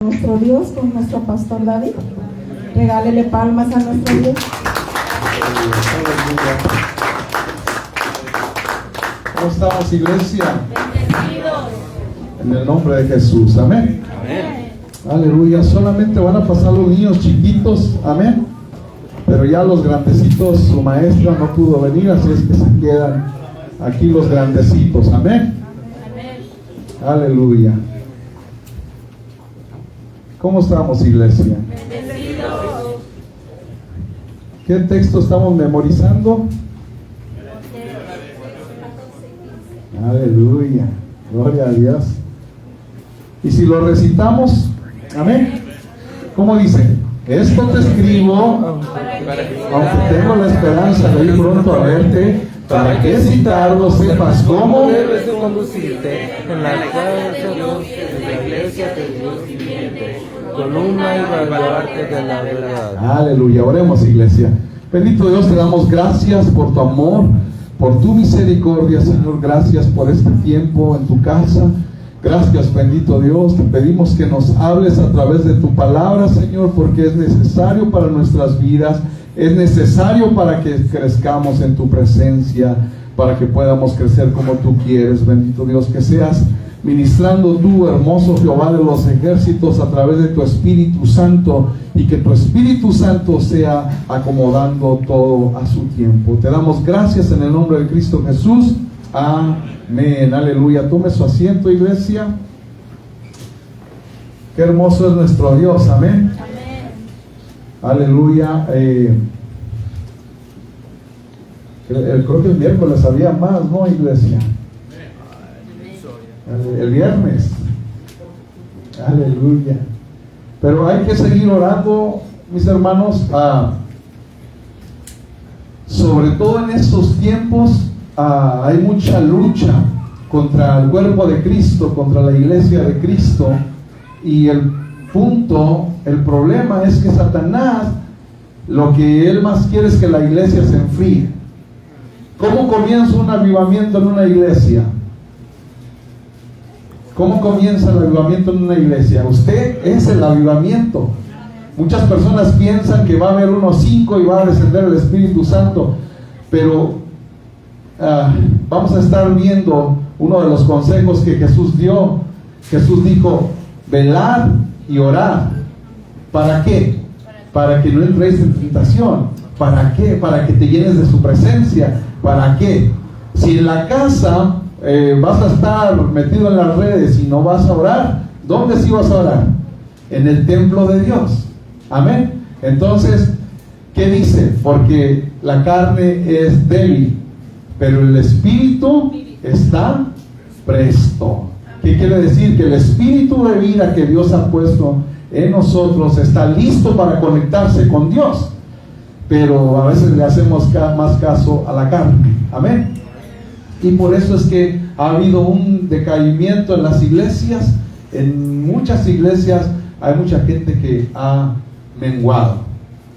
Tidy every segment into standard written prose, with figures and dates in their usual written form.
Nuestro Dios con nuestro pastor David. Regálele palmas a nuestro Dios. ¿Cómo estamos, iglesia? Bendecidos. En el nombre de Jesús, amén. Amén. Aleluya. Solamente van a pasar los niños chiquitos, amén. Pero ya los grandecitos, su maestra no pudo venir, así es que se quedan aquí los grandecitos, amén. Amén. Aleluya. ¿Cómo estamos, iglesia? Bendecidos. ¿Qué texto estamos memorizando? Aleluya, gloria a Dios. Y si lo recitamos, amén. ¿Cómo dice? Esto te escribo, aunque tengo la esperanza de ir pronto a verte, para que si tardo sepas cómo debes conducirte en la casa de Dios, en la iglesia de Dios viviente, columna y baluarte de la verdad. Aleluya, oremos, iglesia. Bendito Dios, te damos gracias por tu amor, por tu misericordia, Señor. Gracias por este tiempo en tu casa. Gracias, bendito Dios. Te pedimos que nos hables a través de tu palabra, Señor, porque es necesario para nuestras vidas. Es necesario para que crezcamos en tu presencia, para que podamos crecer como tú quieres, bendito Dios. Que seas ministrando tú, hermoso Jehová de los ejércitos, a través de tu Espíritu Santo, y que tu Espíritu Santo sea acomodando todo a su tiempo. Te damos gracias en el nombre de Cristo Jesús. Amén. Aleluya. Tome su asiento, iglesia. Qué hermoso es nuestro Dios. Amén. Aleluya. Creo que el miércoles había más, ¿no, iglesia? El viernes. Aleluya. Pero hay que seguir orando, mis hermanos, sobre todo en estos tiempos. Hay mucha lucha contra el cuerpo de Cristo, contra la iglesia de Cristo, y el problema es que Satanás, lo que él más quiere es que la iglesia se enfríe. ¿Cómo comienza un avivamiento en una iglesia? ¿Cómo comienza el avivamiento en una iglesia? Usted es el avivamiento. Muchas personas piensan que va a haber unos 5 y va a descender el Espíritu Santo, pero vamos a estar viendo uno de los consejos que Jesús dio. Jesús dijo: velar y orar. ¿Para qué? Para que no entréis en tentación. ¿Para qué? Para que te llenes de su presencia. ¿Para qué? Si en la casa vas a estar metido en las redes y no vas a orar, ¿dónde sí vas a orar? En el templo de Dios. Amén. Entonces, ¿qué dice? Porque la carne es débil, pero el espíritu está presto. ¿Qué quiere decir? Que el espíritu de vida que Dios ha puesto en nosotros está listo para conectarse con Dios, pero a veces le hacemos más caso a la carne. Amén. Y por eso es que ha habido un decaimiento en las iglesias. En muchas iglesias hay mucha gente que ha menguado,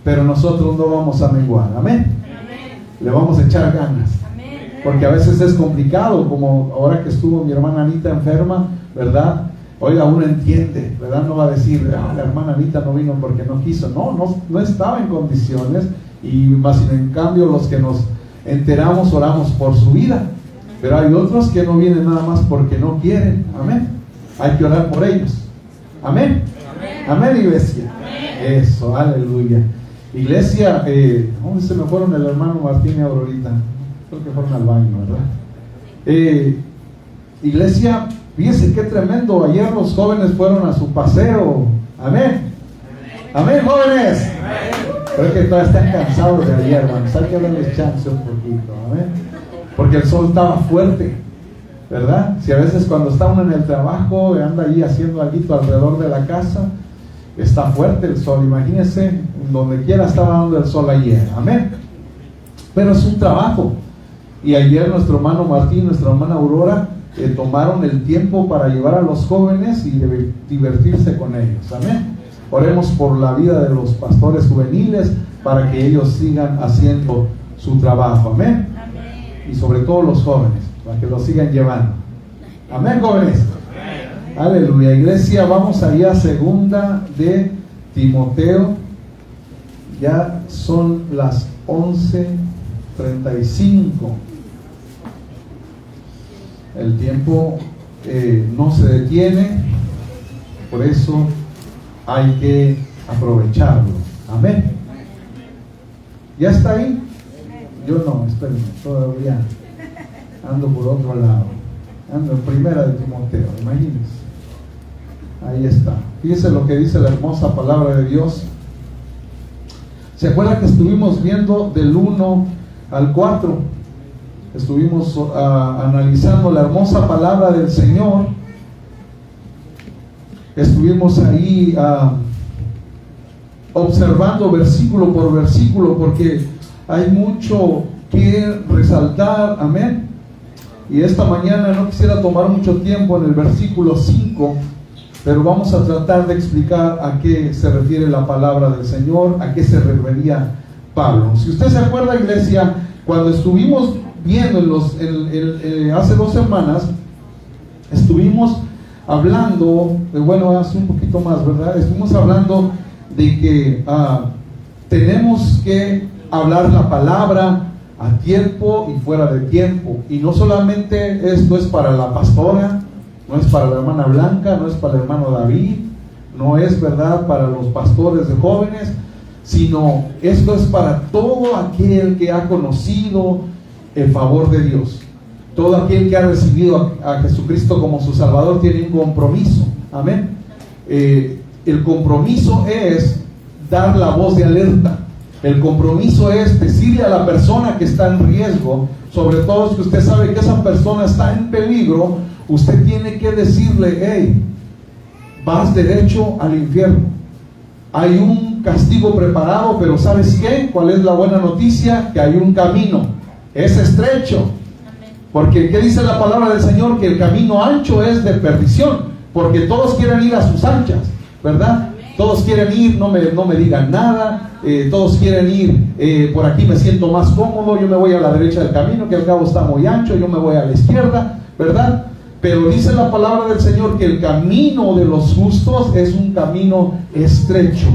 pero nosotros no vamos a menguar. Amén. Le vamos a echar ganas, porque a veces es complicado, como ahora que estuvo mi hermana Anita enferma, ¿verdad? Oiga, uno entiende, ¿verdad? No va a decir, la hermana Anita no vino porque no quiso. No estaba en condiciones, y más en cambio los que nos enteramos oramos por su vida. Pero hay otros que no vienen nada más porque no quieren. Amén. Hay que orar por ellos. Amén. Amén, iglesia. Amén. Eso, aleluya. Iglesia, ¿dónde se me fueron el hermano Martín y Aurorita? Creo que fueron al baño, ¿verdad? Iglesia, fíjense qué tremendo. Ayer los jóvenes fueron a su paseo. Amén. Amén, jóvenes. Creo que todavía están cansados de ayer, hermanos. Hay que darles chance un poquito. Amén. Porque el sol estaba fuerte, ¿verdad? Si a veces cuando está uno en el trabajo, anda ahí haciendo algo alrededor de la casa, está fuerte el sol. Imagínense, donde quiera estaba dando el sol ayer. Amén. Pero es un trabajo. Y ayer nuestro hermano Martín, nuestra hermana Aurora, tomaron el tiempo para llevar a los jóvenes y divertirse con ellos. Amén. Oremos por la vida de los pastores juveniles, para que ellos sigan haciendo su trabajo. Amén. Y sobre todo los jóvenes, para que los sigan llevando. Amén, jóvenes. Aleluya. Iglesia, vamos allá a segunda de Timoteo. Ya son las 11:35. El tiempo no se detiene, por eso hay que aprovecharlo. Amén. ¿Ya está ahí? Yo no, espérenme, todavía ando por otro lado. Ando en primera de Timoteo, imagínense. Ahí está. Fíjense lo que dice la hermosa palabra de Dios. ¿Se acuerdan que estuvimos viendo del 1 al 4? Estuvimos analizando la hermosa palabra del Señor. Estuvimos ahí observando versículo por versículo, porque hay mucho que resaltar. Amén. Y esta mañana no quisiera tomar mucho tiempo en el versículo 5, pero vamos a tratar de explicar a qué se refiere la palabra del Señor, a qué se refería Pablo. Si usted se acuerda, iglesia, cuando estuvimos viendo hace 2 semanas, estuvimos hablando, bueno, hace un poquito más, ¿verdad? Estuvimos hablando de que tenemos que hablar la palabra a tiempo y fuera de tiempo. Y no solamente esto es para la pastora, no es para la hermana Blanca, no es para el hermano David, no es, ¿verdad?, para los pastores de jóvenes, sino esto es para todo aquel que ha conocido el favor de Dios. Todo aquel que ha recibido a Jesucristo como su Salvador tiene un compromiso. Amén. El compromiso es dar la voz de alerta. El compromiso es decirle a la persona que está en riesgo, sobre todo si usted sabe que esa persona está en peligro, usted tiene que decirle: hey, vas derecho al infierno. Hay un castigo preparado, pero ¿sabes qué? ¿Cuál es la buena noticia? Que hay un camino. Es estrecho. Porque ¿qué dice la palabra del Señor? Que el camino ancho es de perdición, porque todos quieren ir a sus anchas, ¿verdad? Todos quieren ir, no me digan nada, todos quieren ir, por aquí me siento más cómodo, yo me voy a la derecha del camino, que al cabo está muy ancho, yo me voy a la izquierda, ¿verdad? Pero dice la palabra del Señor que el camino de los justos es un camino estrecho.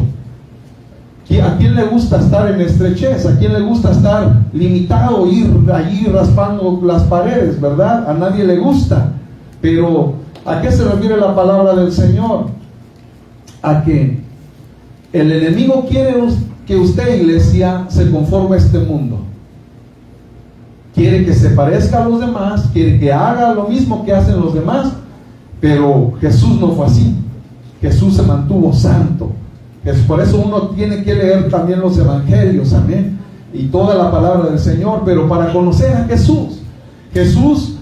¿A quién le gusta estar en estrechez? ¿A quién le gusta estar limitado, ir allí raspando las paredes, verdad? A nadie le gusta. Pero ¿a qué se refiere la palabra del Señor? A que el enemigo quiere que usted, iglesia, se conforme a este mundo. Quiere que se parezca a los demás, quiere que haga lo mismo que hacen los demás, pero Jesús no fue así. Jesús se mantuvo santo. Es por eso uno tiene que leer también los evangelios, amén, y toda la palabra del Señor, pero para conocer a Jesús. Jesús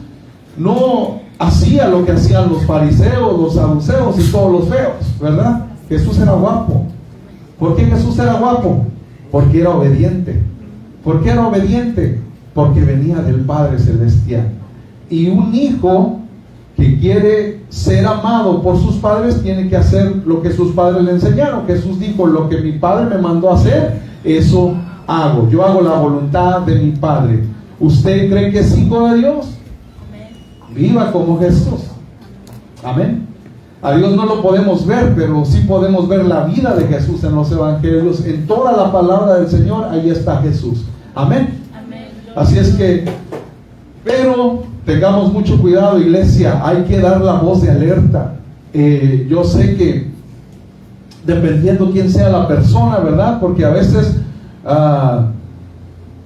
no hacía lo que hacían los fariseos, los saduceos y todos los feos, ¿verdad? Jesús era guapo. ¿Por qué Jesús era guapo? Porque era obediente. ¿Por qué era obediente? Porque venía del Padre Celestial. Y un hijo que quiere ser amado por sus padres tiene que hacer lo que sus padres le enseñaron. Jesús dijo: lo que mi Padre me mandó a hacer, eso hago. Yo hago la voluntad de mi Padre. ¿Usted cree que es hijo de Dios? Viva como Jesús. Amén. A Dios no lo podemos ver, pero sí podemos ver la vida de Jesús en los evangelios. En toda la palabra del Señor, ahí está Jesús. Amén. Así es que, pero tengamos mucho cuidado, iglesia. Hay que dar la voz de alerta. Yo sé que dependiendo quién sea la persona, ¿verdad? Porque a veces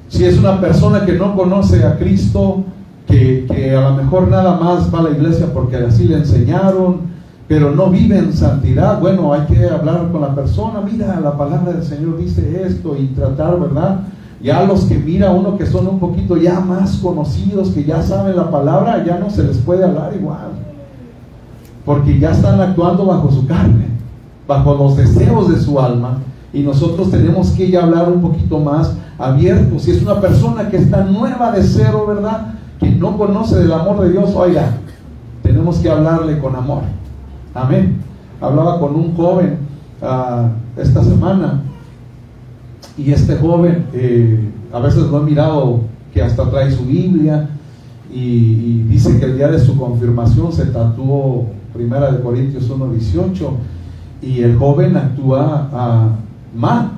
si es una persona que no conoce a Cristo, que a lo mejor nada más va a la iglesia porque así le enseñaron, pero no vive en santidad, bueno, hay que hablar con la persona. Mira, la palabra del Señor dice esto, y tratar, ¿verdad? Ya los que mira uno que son un poquito ya más conocidos, que ya saben la palabra, ya no se les puede hablar igual, porque ya están actuando bajo su carne, bajo los deseos de su alma, y nosotros tenemos que ya hablar un poquito más abierto. Si es una persona que está nueva de cero, ¿verdad?, que no conoce del amor de Dios, oiga, tenemos que hablarle con amor. Amén. Hablaba con un joven esta semana, y este joven a veces lo he mirado que hasta trae su Biblia y dice que el día de su confirmación se tatuó Primera de Corintios 1:18, y el joven actúa mal,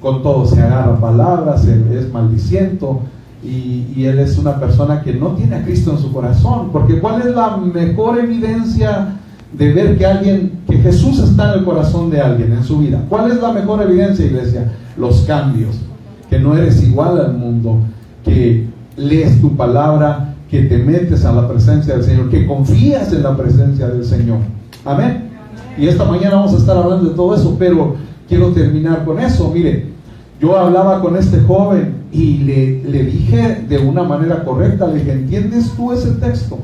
con todo se agarra palabras, es maldiciento, y él es una persona que no tiene a Cristo en su corazón, porque ¿cuál es la mejor evidencia de ver que Jesús está en el corazón de alguien, en su vida? ¿Cuál es la mejor evidencia, iglesia? Los cambios, que no eres igual al mundo, que lees tu palabra, que te metes a la presencia del Señor, que confías en la presencia del Señor. Amén. Y esta mañana vamos a estar hablando de todo eso, pero quiero terminar con eso. Mire, yo hablaba con este joven y le dije de una manera correcta, le dije, ¿entiendes tú ese texto?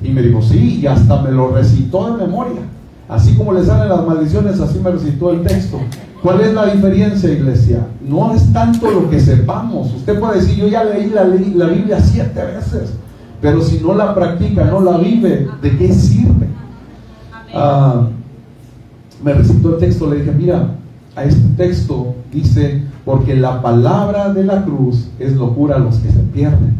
Y me dijo, sí, y hasta me lo recitó de memoria. Así como le salen las maldiciones, así me recitó el texto. ¿Cuál es la diferencia, iglesia? No es tanto lo que sepamos. Usted puede decir, yo ya leí la Biblia 7 veces, pero si no la practica, no la vive, ¿de qué sirve? Me recitó el texto, le dije, mira, a este texto dice, porque la palabra de la cruz es locura a los que se pierden.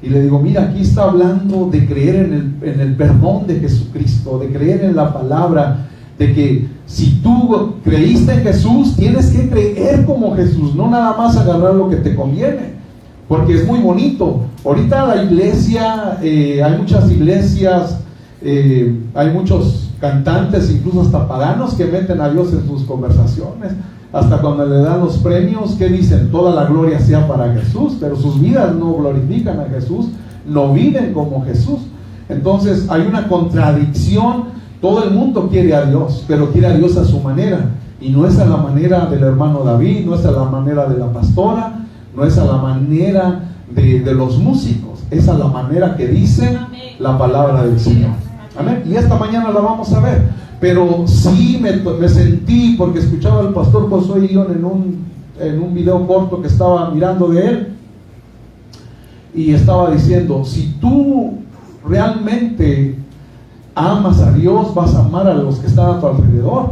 Y le digo, mira, aquí está hablando de creer en el perdón de Jesucristo, de creer en la palabra, de que si tú creíste en Jesús, tienes que creer como Jesús, no nada más agarrar lo que te conviene, porque es muy bonito. Ahorita la iglesia, hay muchas iglesias, hay muchos cantantes, incluso hasta paganos, que meten a Dios en sus conversaciones. Hasta cuando le dan los premios, ¿qué dicen? Toda la gloria sea para Jesús, pero sus vidas no glorifican a Jesús, no viven como Jesús. Entonces hay una contradicción. Todo el mundo quiere a Dios, pero quiere a Dios a su manera, y no es a la manera del hermano David, no es a la manera de la pastora, no es a la manera de los músicos, es a la manera que dice la palabra del Señor. Amén. Y esta mañana la vamos a ver. Pero sí me sentí, porque escuchaba al pastor Josué Guión en un video corto que estaba mirando de él, y estaba diciendo, si tú realmente amas a Dios, vas a amar a los que están a tu alrededor.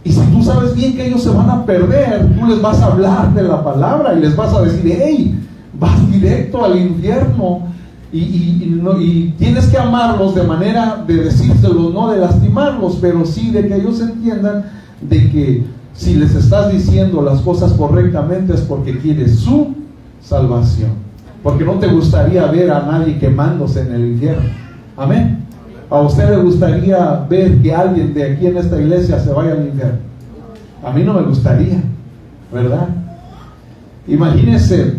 Y si tú sabes bien que ellos se van a perder, tú les vas a hablar de la palabra y les vas a decir, hey, vas directo al infierno. Y tienes que amarlos de manera de decírselos, no de lastimarlos, pero sí de que ellos entiendan de que si les estás diciendo las cosas correctamente es porque quieres su salvación, porque no te gustaría ver a nadie quemándose en el infierno. Amén. ¿A usted le gustaría ver que alguien de aquí en esta iglesia se vaya al infierno? A mí no me gustaría, ¿verdad? Imagínense,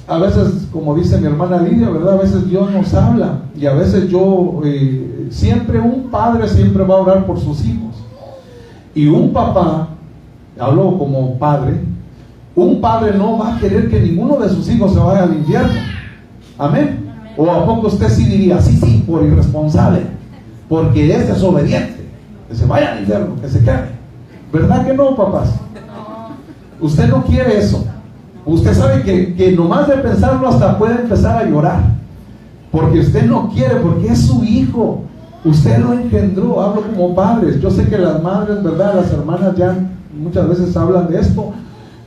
a veces, como dice mi hermana Lidia, ¿verdad? A veces Dios nos habla, y a veces siempre un padre siempre va a orar por sus hijos, y un papá, hablo como padre, un padre no va a querer que ninguno de sus hijos se vaya al infierno. Amén. ¿O a poco usted sí diría, sí, por irresponsable, porque es desobediente, que se vaya al infierno, que se quede? ¿Verdad que no, papás? Usted no quiere eso. Usted sabe que nomás de pensarlo hasta puede empezar a llorar, porque usted no quiere, porque es su hijo, usted lo engendró. Hablo como padres. Yo sé que las madres, ¿verdad?, las hermanas ya muchas veces hablan de esto,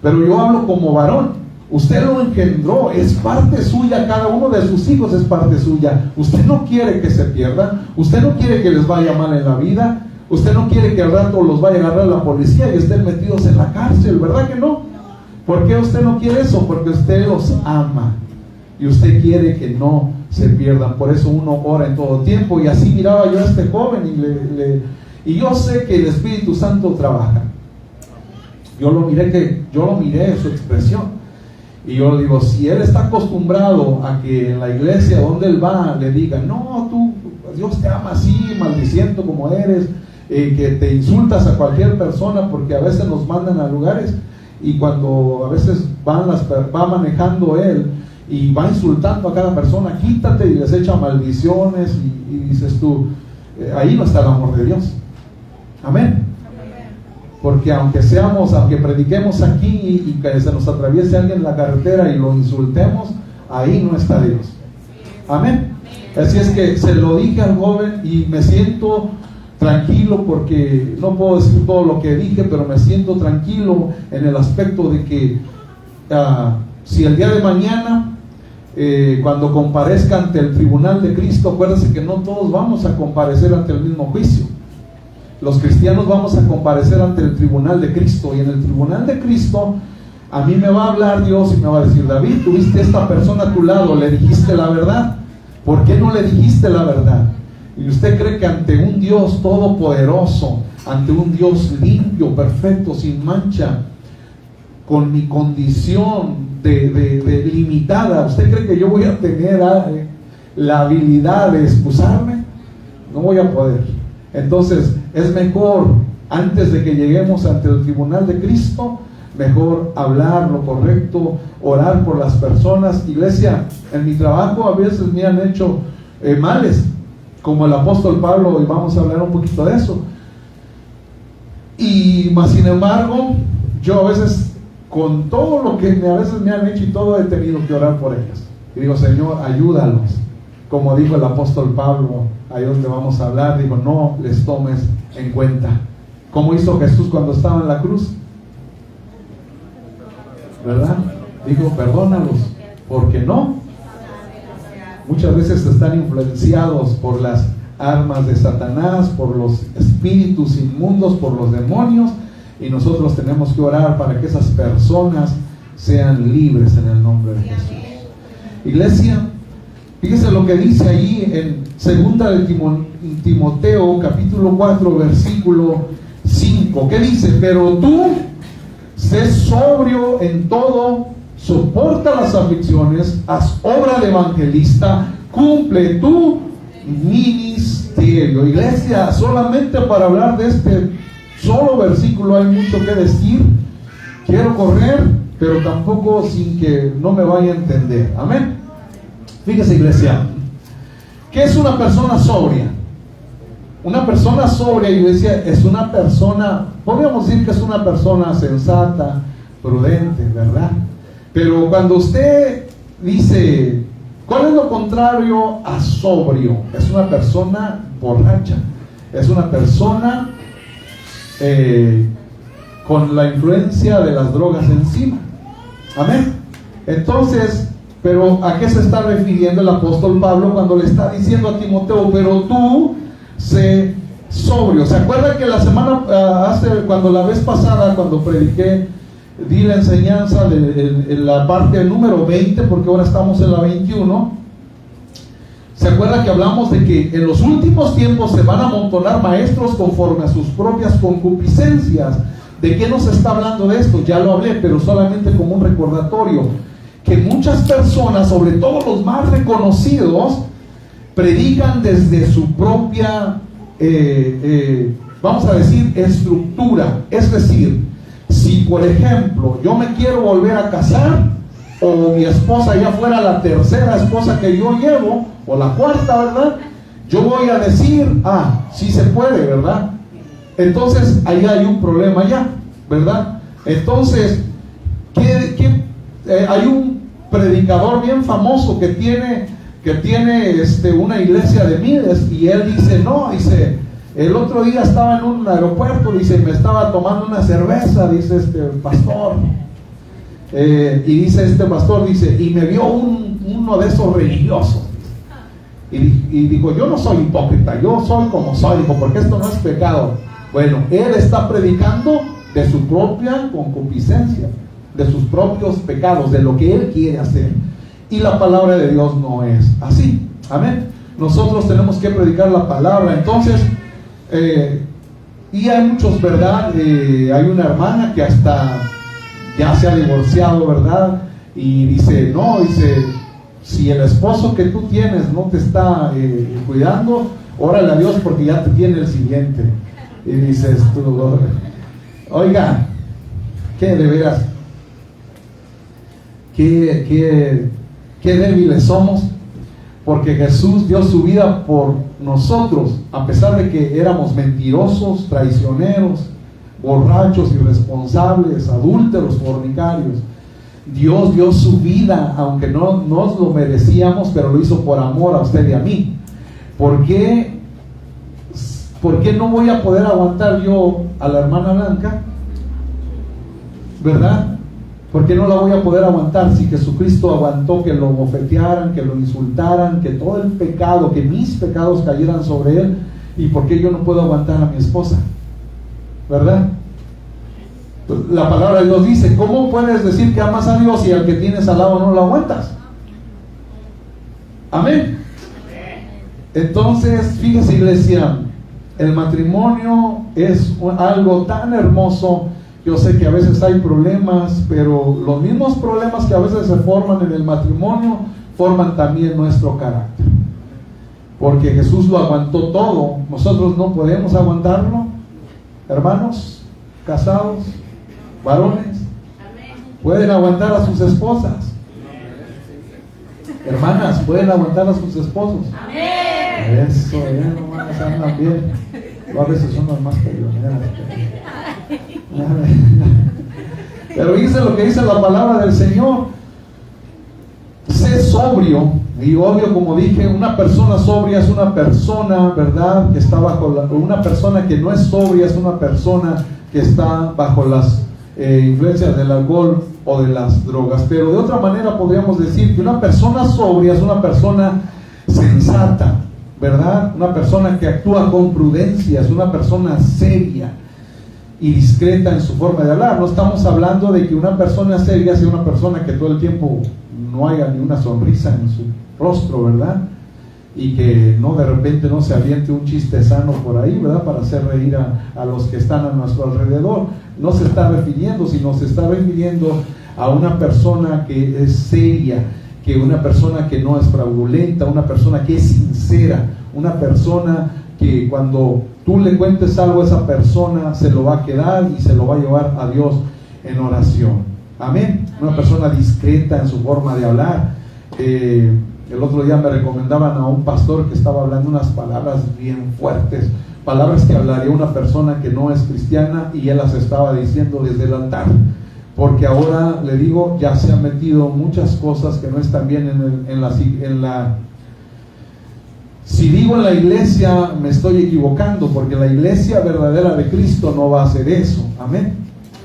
pero yo hablo como varón. Usted lo engendró, es parte suya, cada uno de sus hijos es parte suya. Usted no quiere que se pierdan, usted no quiere que les vaya mal en la vida, usted no quiere que al rato los vaya a agarrar la policía y estén metidos en la cárcel, ¿verdad que no? ¿Por qué usted no quiere eso? Porque usted los ama y usted quiere que no se pierdan. Por eso uno ora en todo tiempo, y así miraba yo a este joven y yo sé que el Espíritu Santo trabaja. Yo lo miré su expresión. Y yo le digo, si él está acostumbrado a que en la iglesia donde él va le digan, no, Dios te ama así, maldiciendo como eres, que te insultas a cualquier persona, porque a veces nos mandan a lugares, y cuando a veces va manejando él y va insultando a cada persona, quítate, y les echa maldiciones, y dices tú, ahí no está el amor de Dios. Amén. Porque aunque prediquemos aquí y que se nos atraviese alguien en la carretera y lo insultemos, ahí no está Dios. Amén. Así es que se lo dije al joven y me siento tranquilo, porque no puedo decir todo lo que dije, pero me siento tranquilo en el aspecto de que si el día de mañana cuando comparezca ante el tribunal de Cristo, acuérdense que no todos vamos a comparecer ante el mismo juicio. Los cristianos vamos a comparecer ante el tribunal de Cristo, y en el tribunal de Cristo a mí me va a hablar Dios y me va a decir: David, tuviste esta persona a tu lado, ¿le dijiste la verdad? ¿Por qué no le dijiste la verdad? Y usted cree que ante un Dios todopoderoso, ante un Dios limpio, perfecto, sin mancha, con mi condición de limitada, ¿usted cree que yo voy a tener la habilidad de excusarme? No voy a poder. Entonces es mejor, antes de que lleguemos ante el tribunal de Cristo, mejor hablar lo correcto, orar por las personas. Iglesia, en mi trabajo a veces me han hecho males, como el apóstol Pablo, y vamos a hablar un poquito de eso. Y más sin embargo, yo a veces, con todo lo que a veces me han hecho y todo, he tenido que orar por ellos. Y digo: Señor, ayúdalos. Como dijo el apóstol Pablo, ahí donde vamos a hablar, digo: no les tomes en cuenta. Como hizo Jesús cuando estaba en la cruz, ¿verdad? Dijo: perdónalos, porque no. Muchas veces están influenciados por las armas de Satanás, por los espíritus inmundos, por los demonios, y nosotros tenemos que orar para que esas personas sean libres en el nombre de Jesús. Iglesia, fíjese lo que dice ahí en 2 de Timoteo capítulo 4 versículo 5. ¿Qué dice? Pero tú sé sobrio en todo, soporta las aflicciones, haz obra de evangelista, cumple tu ministerio. Iglesia, solamente para hablar de este solo versículo hay mucho que decir. Quiero correr, pero tampoco sin que no me vaya a entender. Amén. Fíjese, iglesia, ¿qué es una persona sobria? Una persona sobria, iglesia, es una persona, podríamos decir que es una persona sensata, prudente, ¿verdad? Pero cuando usted dice, ¿cuál es lo contrario a sobrio? Es una persona borracha, es una persona con la influencia de las drogas encima. Amén. Entonces, pero ¿a qué se está refiriendo el apóstol Pablo cuando le está diciendo a Timoteo: pero tú sé sobrio? ¿Se acuerdan que la semana, cuando la vez pasada, cuando prediqué, di la enseñanza de la parte número 20, porque ahora estamos en la 21? ¿Se acuerdan que hablamos de que en los últimos tiempos se van a amontonar maestros conforme a sus propias concupiscencias? ¿De qué nos está hablando de esto? Ya lo hablé, pero solamente como un recordatorio, que muchas personas, sobre todo los más reconocidos, predican desde su propia, vamos a decir, estructura. Es decir, si por ejemplo yo me quiero volver a casar, o mi esposa ya fuera la tercera esposa que yo llevo, o la cuarta, ¿verdad? Yo voy a decir: sí se puede, ¿verdad? Entonces ahí hay un problema ya, ¿verdad? Entonces, hay un predicador bien famoso que tiene una iglesia de miles, y él dice: no, dice, el otro día estaba en un aeropuerto, dice, me estaba tomando una cerveza, dice pastor, y dice este pastor, dice, y me vio uno de esos religiosos, y dijo: yo no soy hipócrita, yo soy como soy, dijo, porque esto no es pecado. Bueno, él está predicando de su propia concupiscencia, de sus propios pecados, de lo que él quiere hacer, y la palabra de Dios no es así. Amén. Nosotros tenemos que predicar la palabra. Entonces, y hay muchos, ¿verdad? Hay una hermana que hasta ya se ha divorciado, ¿verdad? Y dice: no, dice, si el esposo que tú tienes no te está cuidando, órale a Dios porque ya te tiene el siguiente. Y dices tú: oiga, ¿qué de veras? ¿Qué débiles somos? Porque Jesús dio su vida por nosotros, a pesar de que éramos mentirosos, traicioneros, borrachos, irresponsables, adúlteros, fornicarios. Dios dio su vida, aunque no nos lo merecíamos, pero lo hizo por amor a usted y a mí. ¿Por qué no voy a poder aguantar yo a la hermana Blanca? ¿Verdad? ¿Por qué no la voy a poder aguantar si Jesucristo aguantó que lo bofetearan, que lo insultaran, que todo el pecado, que mis pecados cayeran sobre Él? ¿Y por qué yo no puedo aguantar a mi esposa? ¿Verdad? La palabra de Dios dice, ¿cómo puedes decir que amas a Dios y al que tienes al lado no lo aguantas? Amén. Entonces, fíjese, iglesia, el matrimonio es algo tan hermoso. Yo sé que a veces hay problemas, pero los mismos problemas que a veces se forman en el matrimonio forman también nuestro carácter. Porque Jesús lo aguantó todo. Nosotros no podemos aguantarlo. Hermanos, casados, varones, pueden aguantar a sus esposas. Hermanas, pueden aguantar a sus esposos. Eso, ya nomás andan bien. A veces son las más peleoneras. Pero dice lo que dice la palabra del Señor: sé sobrio. Y obvio, como dije, una persona sobria es una persona, ¿verdad?, que está bajo una persona que no es sobria es una persona que está bajo las influencias del alcohol o de las drogas. Pero de otra manera podríamos decir que una persona sobria es una persona sensata, ¿verdad? Una persona que actúa con prudencia, es una persona seria y discreta en su forma de hablar. No estamos hablando de que una persona seria sea una persona que todo el tiempo no haya ni una sonrisa en su rostro, ¿verdad? Y que no, de repente no se aviente un chiste sano por ahí, ¿verdad?, para hacer reír a los que están a nuestro alrededor. No se está refiriendo, sino se está refiriendo a una persona que es seria, que una persona que no es fraudulenta, una persona que es sincera, una persona que cuando tú le cuentes algo a esa persona se lo va a quedar y se lo va a llevar a Dios en oración. Amén. Una persona discreta en su forma de hablar. El otro día me recomendaban a un pastor que estaba hablando unas palabras bien fuertes, palabras que hablaría una persona que no es cristiana, y él las estaba diciendo desde el altar, porque ahora, le digo, ya se han metido muchas cosas que no están bien si digo en la iglesia, me estoy equivocando, porque la iglesia verdadera de Cristo no va a hacer eso. Amén.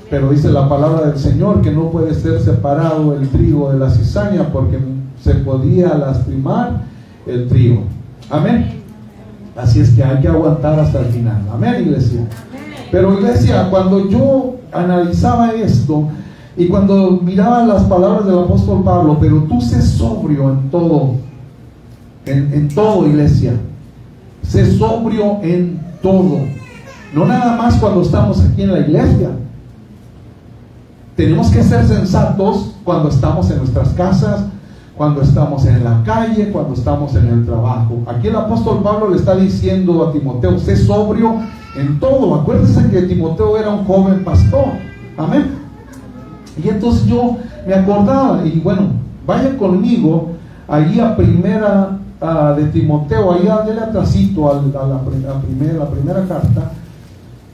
Pero dice la palabra del Señor que no puede ser separado el trigo de la cizaña, porque se podía lastimar el trigo. Amén. Así es que hay que aguantar hasta el final. Amén, iglesia. Pero, iglesia, cuando yo analizaba esto y cuando miraba las palabras del apóstol Pablo, pero tú sé sobrio en todo, en todo, iglesia, sé sobrio en todo, no nada más cuando estamos aquí en la iglesia. Tenemos que ser sensatos cuando estamos en nuestras casas, cuando estamos en la calle, cuando estamos en el trabajo. Aquí el apóstol Pablo le está diciendo a Timoteo: sé sobrio en todo. Acuérdense que Timoteo era un joven pastor. Amén. Y entonces yo me acordaba, y bueno, vayan conmigo allí a primera de Timoteo, ahí dale atrasito a la primera carta,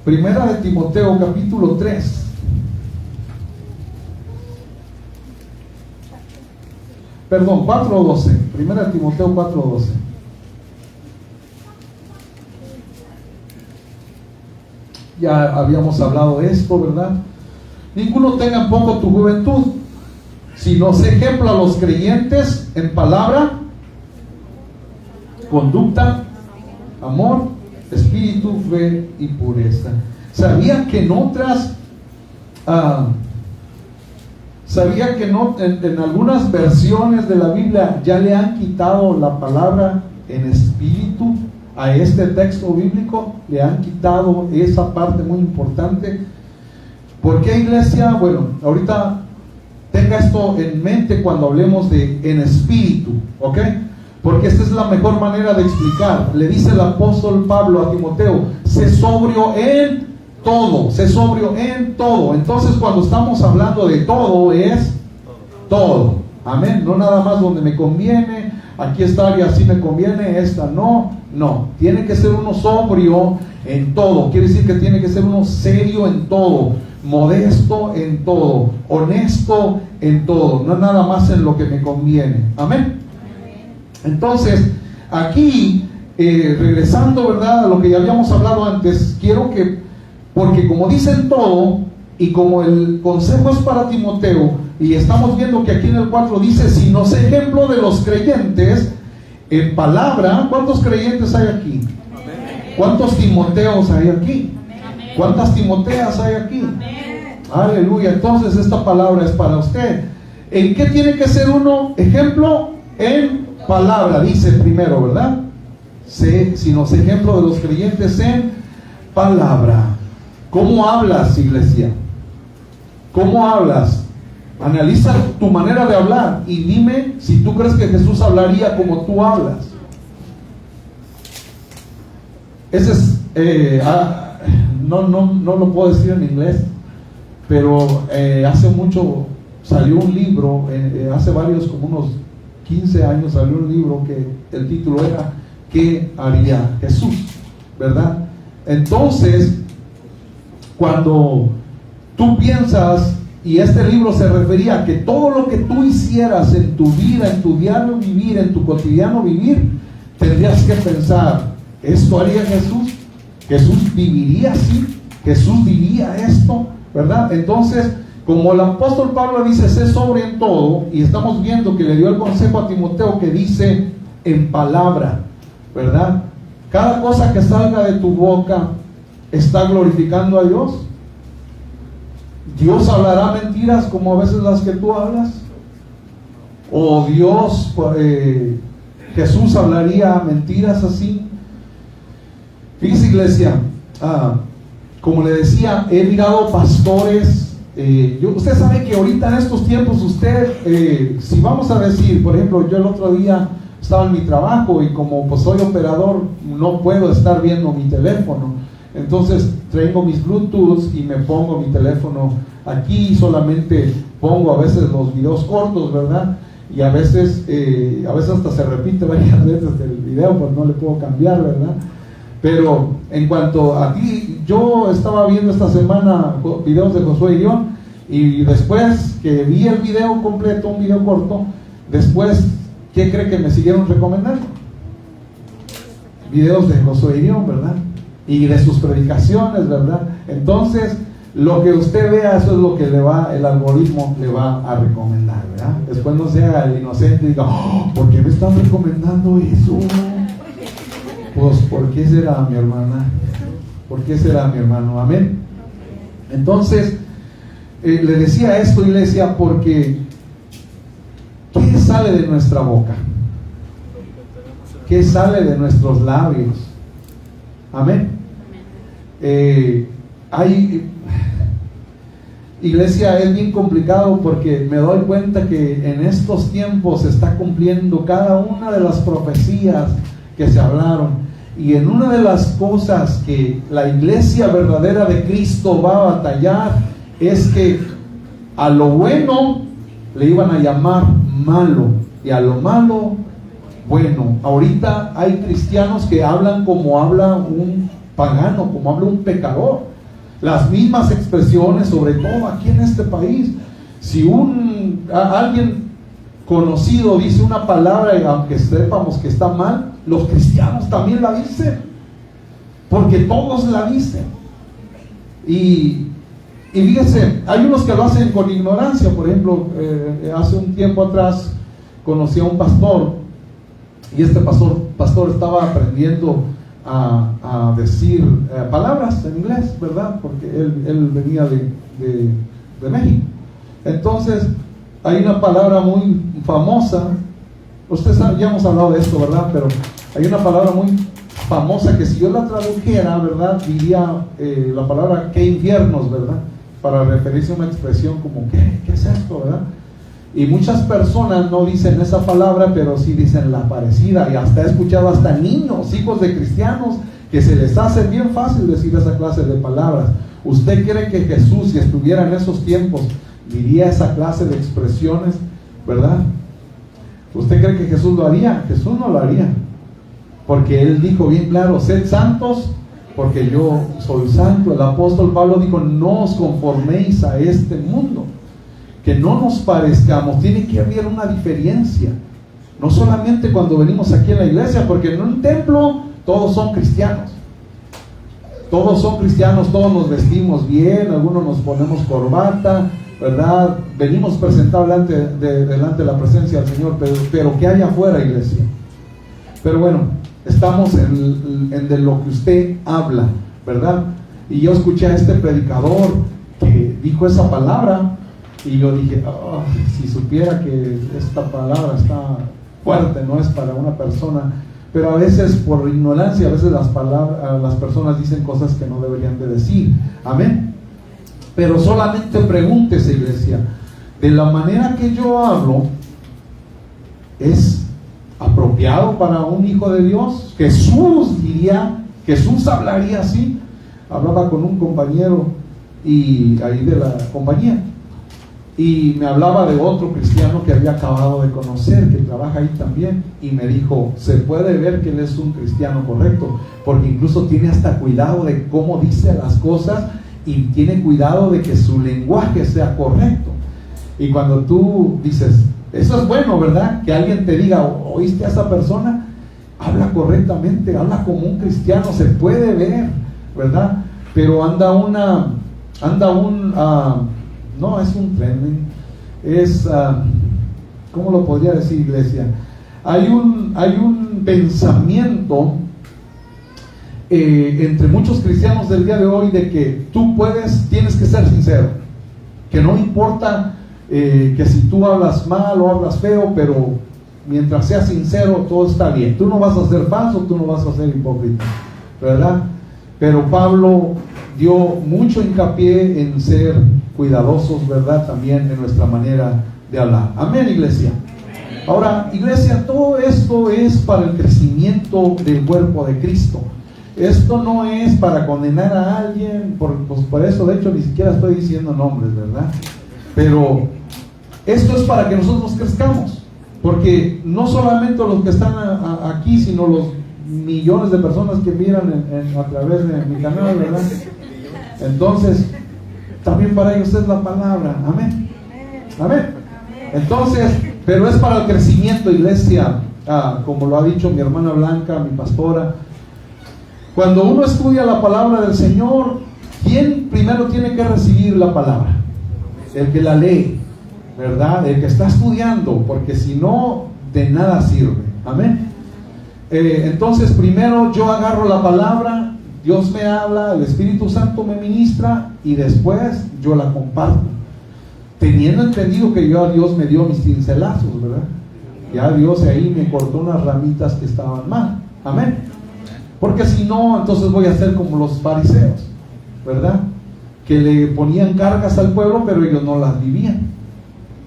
primera de Timoteo, capítulo 3. Perdón, 4:12. Primera de Timoteo 4:12. Ya habíamos hablado de esto, ¿verdad? Ninguno tenga en poco tu juventud, sino sé ejemplo a los creyentes en palabra, conducta, amor, espíritu, fe y pureza. ¿Sabía que en otras ¿sabía que no, en algunas versiones de la Biblia ya le han quitado la palabra en espíritu a este texto bíblico? Le han quitado esa parte muy importante. ¿Por qué, iglesia? Bueno, ahorita tenga esto en mente cuando hablemos de en espíritu, ¿ok? Porque esta es la mejor manera de explicar. Le dice el apóstol Pablo a Timoteo: sé sobrio en todo, sé sobrio en todo. Entonces, cuando estamos hablando de todo, es todo. Amén. No nada más donde me conviene, aquí esta área sí me conviene, esta no. No, tiene que ser uno sobrio en todo. Quiere decir que tiene que ser uno serio en todo, modesto en todo, honesto en todo, no nada más en lo que me conviene. Amén. Entonces, aquí regresando, ¿verdad?, a lo que ya habíamos hablado antes, quiero que, porque como dicen todo, Y como el consejo es para Timoteo, y estamos viendo que aquí en el 4 dice, sino sé ejemplo de los creyentes en palabra. ¿Cuántos creyentes hay aquí? ¿Cuántos Timoteos hay aquí? ¿Cuántas Timoteas hay aquí? Aleluya. Entonces esta palabra es para usted. ¿En qué tiene que ser uno ejemplo? En palabra, dice primero, ¿verdad? Sino sé ejemplo de los creyentes en palabra. ¿Cómo hablas, iglesia? ¿Cómo hablas? Analiza tu manera de hablar y dime si tú crees que Jesús hablaría como tú hablas. Ese es, no lo puedo decir en inglés, pero hace mucho salió un libro, hace varios, como unos 15 años salió un libro que el título era ¿Qué haría Jesús? ¿Verdad? Entonces, cuando tú piensas, y este libro se refería a que todo lo que tú hicieras en tu vida, en tu diario vivir, en tu cotidiano vivir, tendrías que pensar, ¿esto haría Jesús? ¿Jesús viviría así? ¿Jesús diría esto? ¿Verdad? Entonces, como el apóstol Pablo dice, sé sobre en todo, y estamos viendo que le dio el consejo a Timoteo que dice en palabra, ¿verdad? Cada cosa que salga de tu boca está glorificando a Dios. ¿Dios hablará mentiras como a veces las que tú hablas? ¿O Dios, Jesús hablaría mentiras así? Fíjese, iglesia, como le decía, he mirado pastores. Usted sabe que ahorita en estos tiempos usted, si vamos a decir, por ejemplo, yo el otro día estaba en mi trabajo y como pues soy operador no puedo estar viendo mi teléfono, entonces traigo mis Bluetooth y me pongo mi teléfono aquí, solamente pongo a veces los videos cortos, ¿verdad? Y a veces hasta se repite varias veces el video, pues no le puedo cambiar, ¿verdad? Pero en cuanto a ti, yo estaba viendo esta semana videos de Josué Irión, y después que vi el video completo, un video corto, después, ¿qué cree que me siguieron recomendando? Videos de Josué Irión, ¿verdad? Y de sus predicaciones, ¿verdad? Entonces, lo que usted vea, eso es lo que el algoritmo le va a recomendar, ¿verdad? Después no sea el inocente y diga, oh, ¿por qué me están recomendando eso? Pues, ¿por qué será, mi hermana? ¿Por qué será, mi hermano? Amén. Entonces, le decía esto, iglesia, porque ¿qué sale de nuestra boca? ¿Qué sale de nuestros labios? Amén. Iglesia, es bien complicado porque me doy cuenta que en estos tiempos se está cumpliendo cada una de las profecías que se hablaron, y en una de las cosas que la iglesia verdadera de Cristo va a batallar es que a lo bueno le iban a llamar malo y a lo malo bueno. Ahorita hay cristianos que hablan como habla un pagano, como habla un pecador, las mismas expresiones, sobre todo aquí en este país. Si alguien conocido dice una palabra y aunque sepamos que está mal, los cristianos también la dicen, porque todos la dicen. Y fíjese, hay unos que lo hacen con ignorancia. Por ejemplo, hace un tiempo atrás conocí a un pastor, y este pastor estaba aprendiendo a decir palabras en inglés, ¿verdad? Porque él venía de México. Entonces hay una palabra muy famosa, usted sabe, ya hemos hablado de esto, ¿verdad? Pero hay una palabra muy famosa que si yo la tradujera, ¿verdad? Diría la palabra qué infiernos, ¿verdad? Para referirse a una expresión como ¿qué es esto, verdad? Y muchas personas no dicen esa palabra, pero sí dicen la parecida, y hasta he escuchado hasta niños, hijos de cristianos, que se les hace bien fácil decir esa clase de palabras. ¿Usted cree que Jesús, si estuviera en esos tiempos, diría esa clase de expresiones, verdad? ¿Usted cree que Jesús lo haría? Jesús no lo haría, porque Él dijo bien claro, sed santos, porque yo soy santo. El apóstol Pablo dijo, no os conforméis a este mundo, que no nos parezcamos. Tiene que haber una diferencia, no solamente cuando venimos aquí a la iglesia, porque en un templo todos son cristianos, todos son cristianos, todos nos vestimos bien, algunos nos ponemos corbata, ¿verdad? Venimos presentados delante de la presencia del Señor, pero ¿qué hay afuera, iglesia? Pero bueno, estamos en de lo que usted habla, ¿verdad? Y yo escuché a este predicador que dijo esa palabra y yo dije, oh, si supiera que esta palabra está fuerte, no es para una persona, pero a veces por ignorancia, a veces las personas dicen cosas que no deberían de decir, amén. Pero solamente pregúntese, iglesia, de la manera que yo hablo, ¿es apropiado para un hijo de Dios? Jesús hablaría así. Hablaba con un compañero y ahí de la compañía, y me hablaba de otro cristiano que había acabado de conocer, que trabaja ahí también, y me dijo, se puede ver que él es un cristiano correcto, porque incluso tiene hasta cuidado de cómo dice las cosas, y tiene cuidado de que su lenguaje sea correcto. Y cuando tú dices, eso es bueno, ¿verdad? Que alguien te diga, ¿oíste a esa persona? Habla correctamente, habla como un cristiano, se puede ver, ¿verdad? Pero no es un tren, es, ¿cómo lo podría decir, iglesia? Hay un pensamiento entre muchos cristianos del día de hoy de que tú tienes que ser sincero, que no importa que si tú hablas mal o hablas feo, pero mientras seas sincero todo está bien, tú no vas a ser falso, tú no vas a ser hipócrita, ¿verdad? Pero Pablo dio mucho hincapié en ser cuidadosos, ¿verdad? También en nuestra manera de hablar. Amén, iglesia. Ahora, iglesia, todo esto es para el crecimiento del cuerpo de Cristo. Esto no es para condenar a alguien, por eso de hecho ni siquiera estoy diciendo nombres, ¿verdad? Pero esto es para que nosotros crezcamos, porque no solamente los que están aquí, sino los millones de personas que miran a través de mi canal, ¿verdad? Entonces, también para ellos es la palabra, amén. Amén. Entonces, pero es para el crecimiento, iglesia, como lo ha dicho mi hermana Blanca, mi pastora. Cuando uno estudia la palabra del Señor, ¿quién primero tiene que recibir la palabra? El que la lee, ¿verdad? El que está estudiando, porque si no, de nada sirve, amén. Entonces, primero yo agarro la palabra, Dios me habla, el Espíritu Santo me ministra y después yo la comparto, teniendo entendido que yo a Dios me dio mis pincelazos, ¿verdad? Ya Dios ahí me cortó unas ramitas que estaban mal, amén. Porque si no, entonces voy a ser como los fariseos, ¿verdad? Que le ponían cargas al pueblo, pero ellos no las vivían.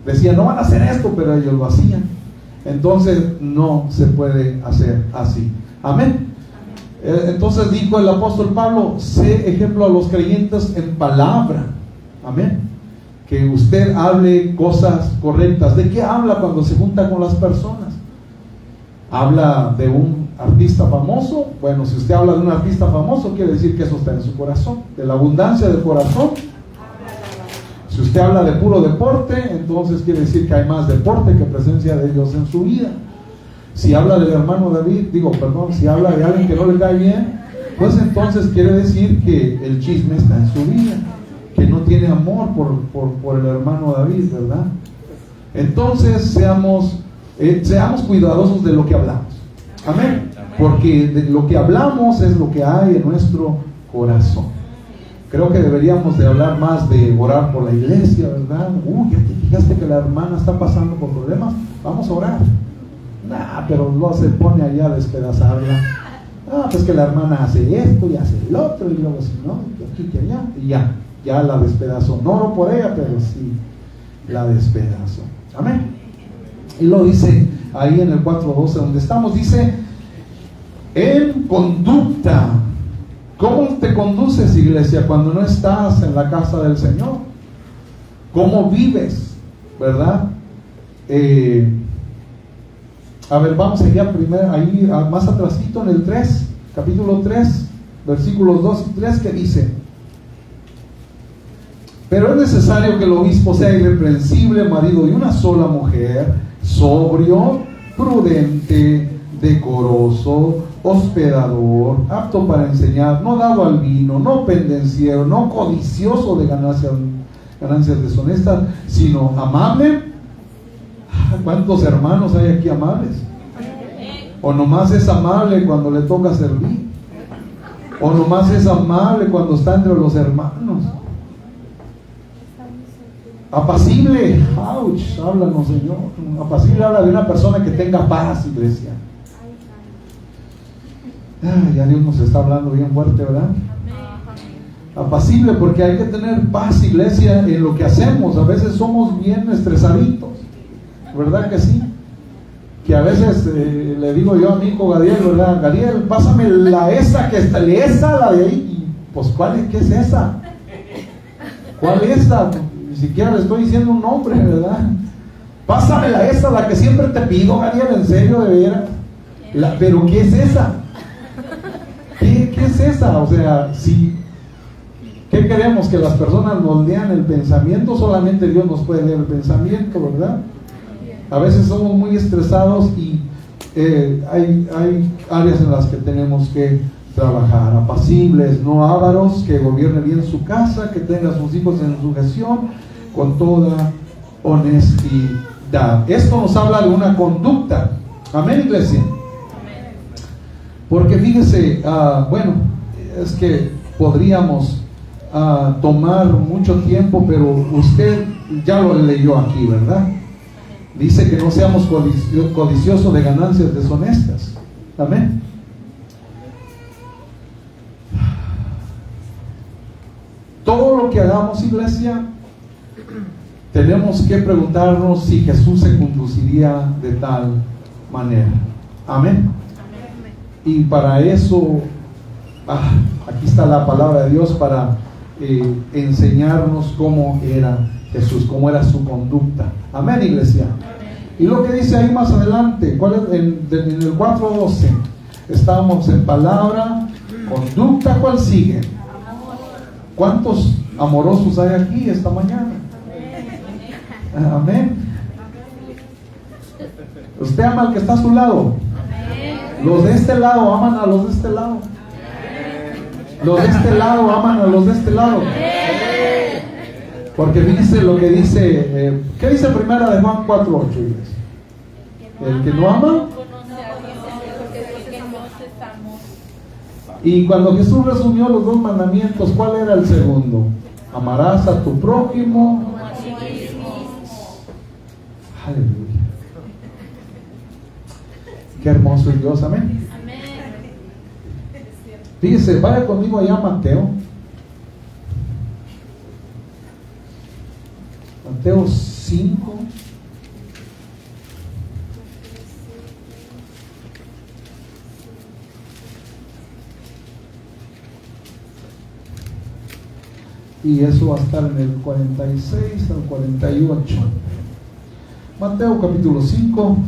Decían, no van a hacer esto, pero ellos lo hacían. Entonces no se puede hacer así, amén. Entonces dijo el apóstol Pablo, sé ejemplo a los creyentes en palabra, amén. Que usted hable cosas correctas. ¿De qué habla cuando se junta con las personas? ¿Habla de un artista famoso? Bueno, si usted habla de un artista famoso, quiere decir que eso está en su corazón, de la abundancia del corazón. Si usted habla de puro deporte, entonces quiere decir que hay más deporte que presencia de Dios en su vida. Si habla del hermano David, si habla de alguien que no le cae bien, pues entonces quiere decir que el chisme está en su vida, que no tiene amor por el hermano David, ¿verdad? Entonces seamos cuidadosos de lo que hablamos, amén, porque de lo que hablamos es lo que hay en nuestro corazón. Creo que deberíamos de hablar más de orar por la iglesia, ¿verdad? Ya te fijaste que la hermana está pasando por problemas, vamos a orar. Pero luego se pone allá a despedazarla. Pues que la hermana hace esto y hace el otro, y luego si no, que aquí, que allá, y ya la despedazo. No oro por ella, pero sí la despedazo. Amén. Y lo dice ahí en el 4:12 donde estamos, dice, en conducta. ¿Cómo te conduces, iglesia, cuando no estás en la casa del Señor? ¿Cómo vives? ¿Verdad? Vamos allá primero, ahí más atrasito en el 3, capítulo 3, versículos 2 y 3, que dice: pero es necesario que el obispo sea irreprensible, marido de una sola mujer, sobrio, prudente, decoroso, hospedador, apto para enseñar, no dado al vino, no pendenciero, no codicioso de ganancias deshonestas, sino amable. ¿Cuántos hermanos hay aquí amables? O nomás es amable cuando le toca servir, o nomás es amable cuando está entre los hermanos. Apacible, ouch, háblanos, Señor. Apacible habla de una persona que tenga paz, iglesia. Ya Dios nos está hablando bien fuerte, ¿verdad? Apacible, porque hay que tener paz, iglesia, en lo que hacemos. A veces somos bien estresaditos, ¿verdad que sí? Que a veces le digo yo a mi hijo Gadiel, ¿verdad? Gadiel, pásame la esa que está, la de ahí. Y, pues, ¿qué es esa? ¿Cuál es esa? Ni siquiera le estoy diciendo un nombre, ¿verdad? Pásame la que siempre te pido, Gadiel, en serio, de veras. Pero ¿qué es esa? ¿Qué es esa? O sea, si ¿qué queremos? Que las personas nos lean el pensamiento. Solamente Dios nos puede leer el pensamiento, ¿verdad? A veces somos muy estresados y hay áreas en las que tenemos que trabajar. Apacibles, no ávaros, que gobierne bien su casa, que tenga a sus hijos en sujeción con toda honestidad. Esto nos habla de una conducta. Amén, iglesia. Porque fíjese, bueno, es que podríamos tomar mucho tiempo, pero usted ya lo leyó aquí, ¿verdad? Dice que no seamos codiciosos de ganancias deshonestas. Amén. Todo lo que hagamos, iglesia, tenemos que preguntarnos si Jesús se conduciría de tal manera. Amén. Y para eso, aquí está la palabra de Dios para enseñarnos cómo era Jesús, cómo era su conducta. Amén, iglesia. Y lo que dice ahí más adelante, ¿cuál es? En el 4:12, estamos en palabra, conducta, ¿cuál sigue? ¿Cuántos amorosos hay aquí esta mañana? Amén. ¿Usted ama al que está a su lado? Los de este lado aman a los de este lado. Los de este lado aman a los de este lado. Porque fíjese lo que dice, ¿qué dice primera de Juan 4:8? El que no ama. Y cuando Jesús resumió los dos mandamientos, ¿cuál era el segundo? Amarás a tu prójimo. Aleluya. Qué hermoso es Dios, amén. Fíjese, vaya conmigo allá a Mateo. Mateo 5. Y eso va a estar en el 46 al 48. Mateo capítulo 5.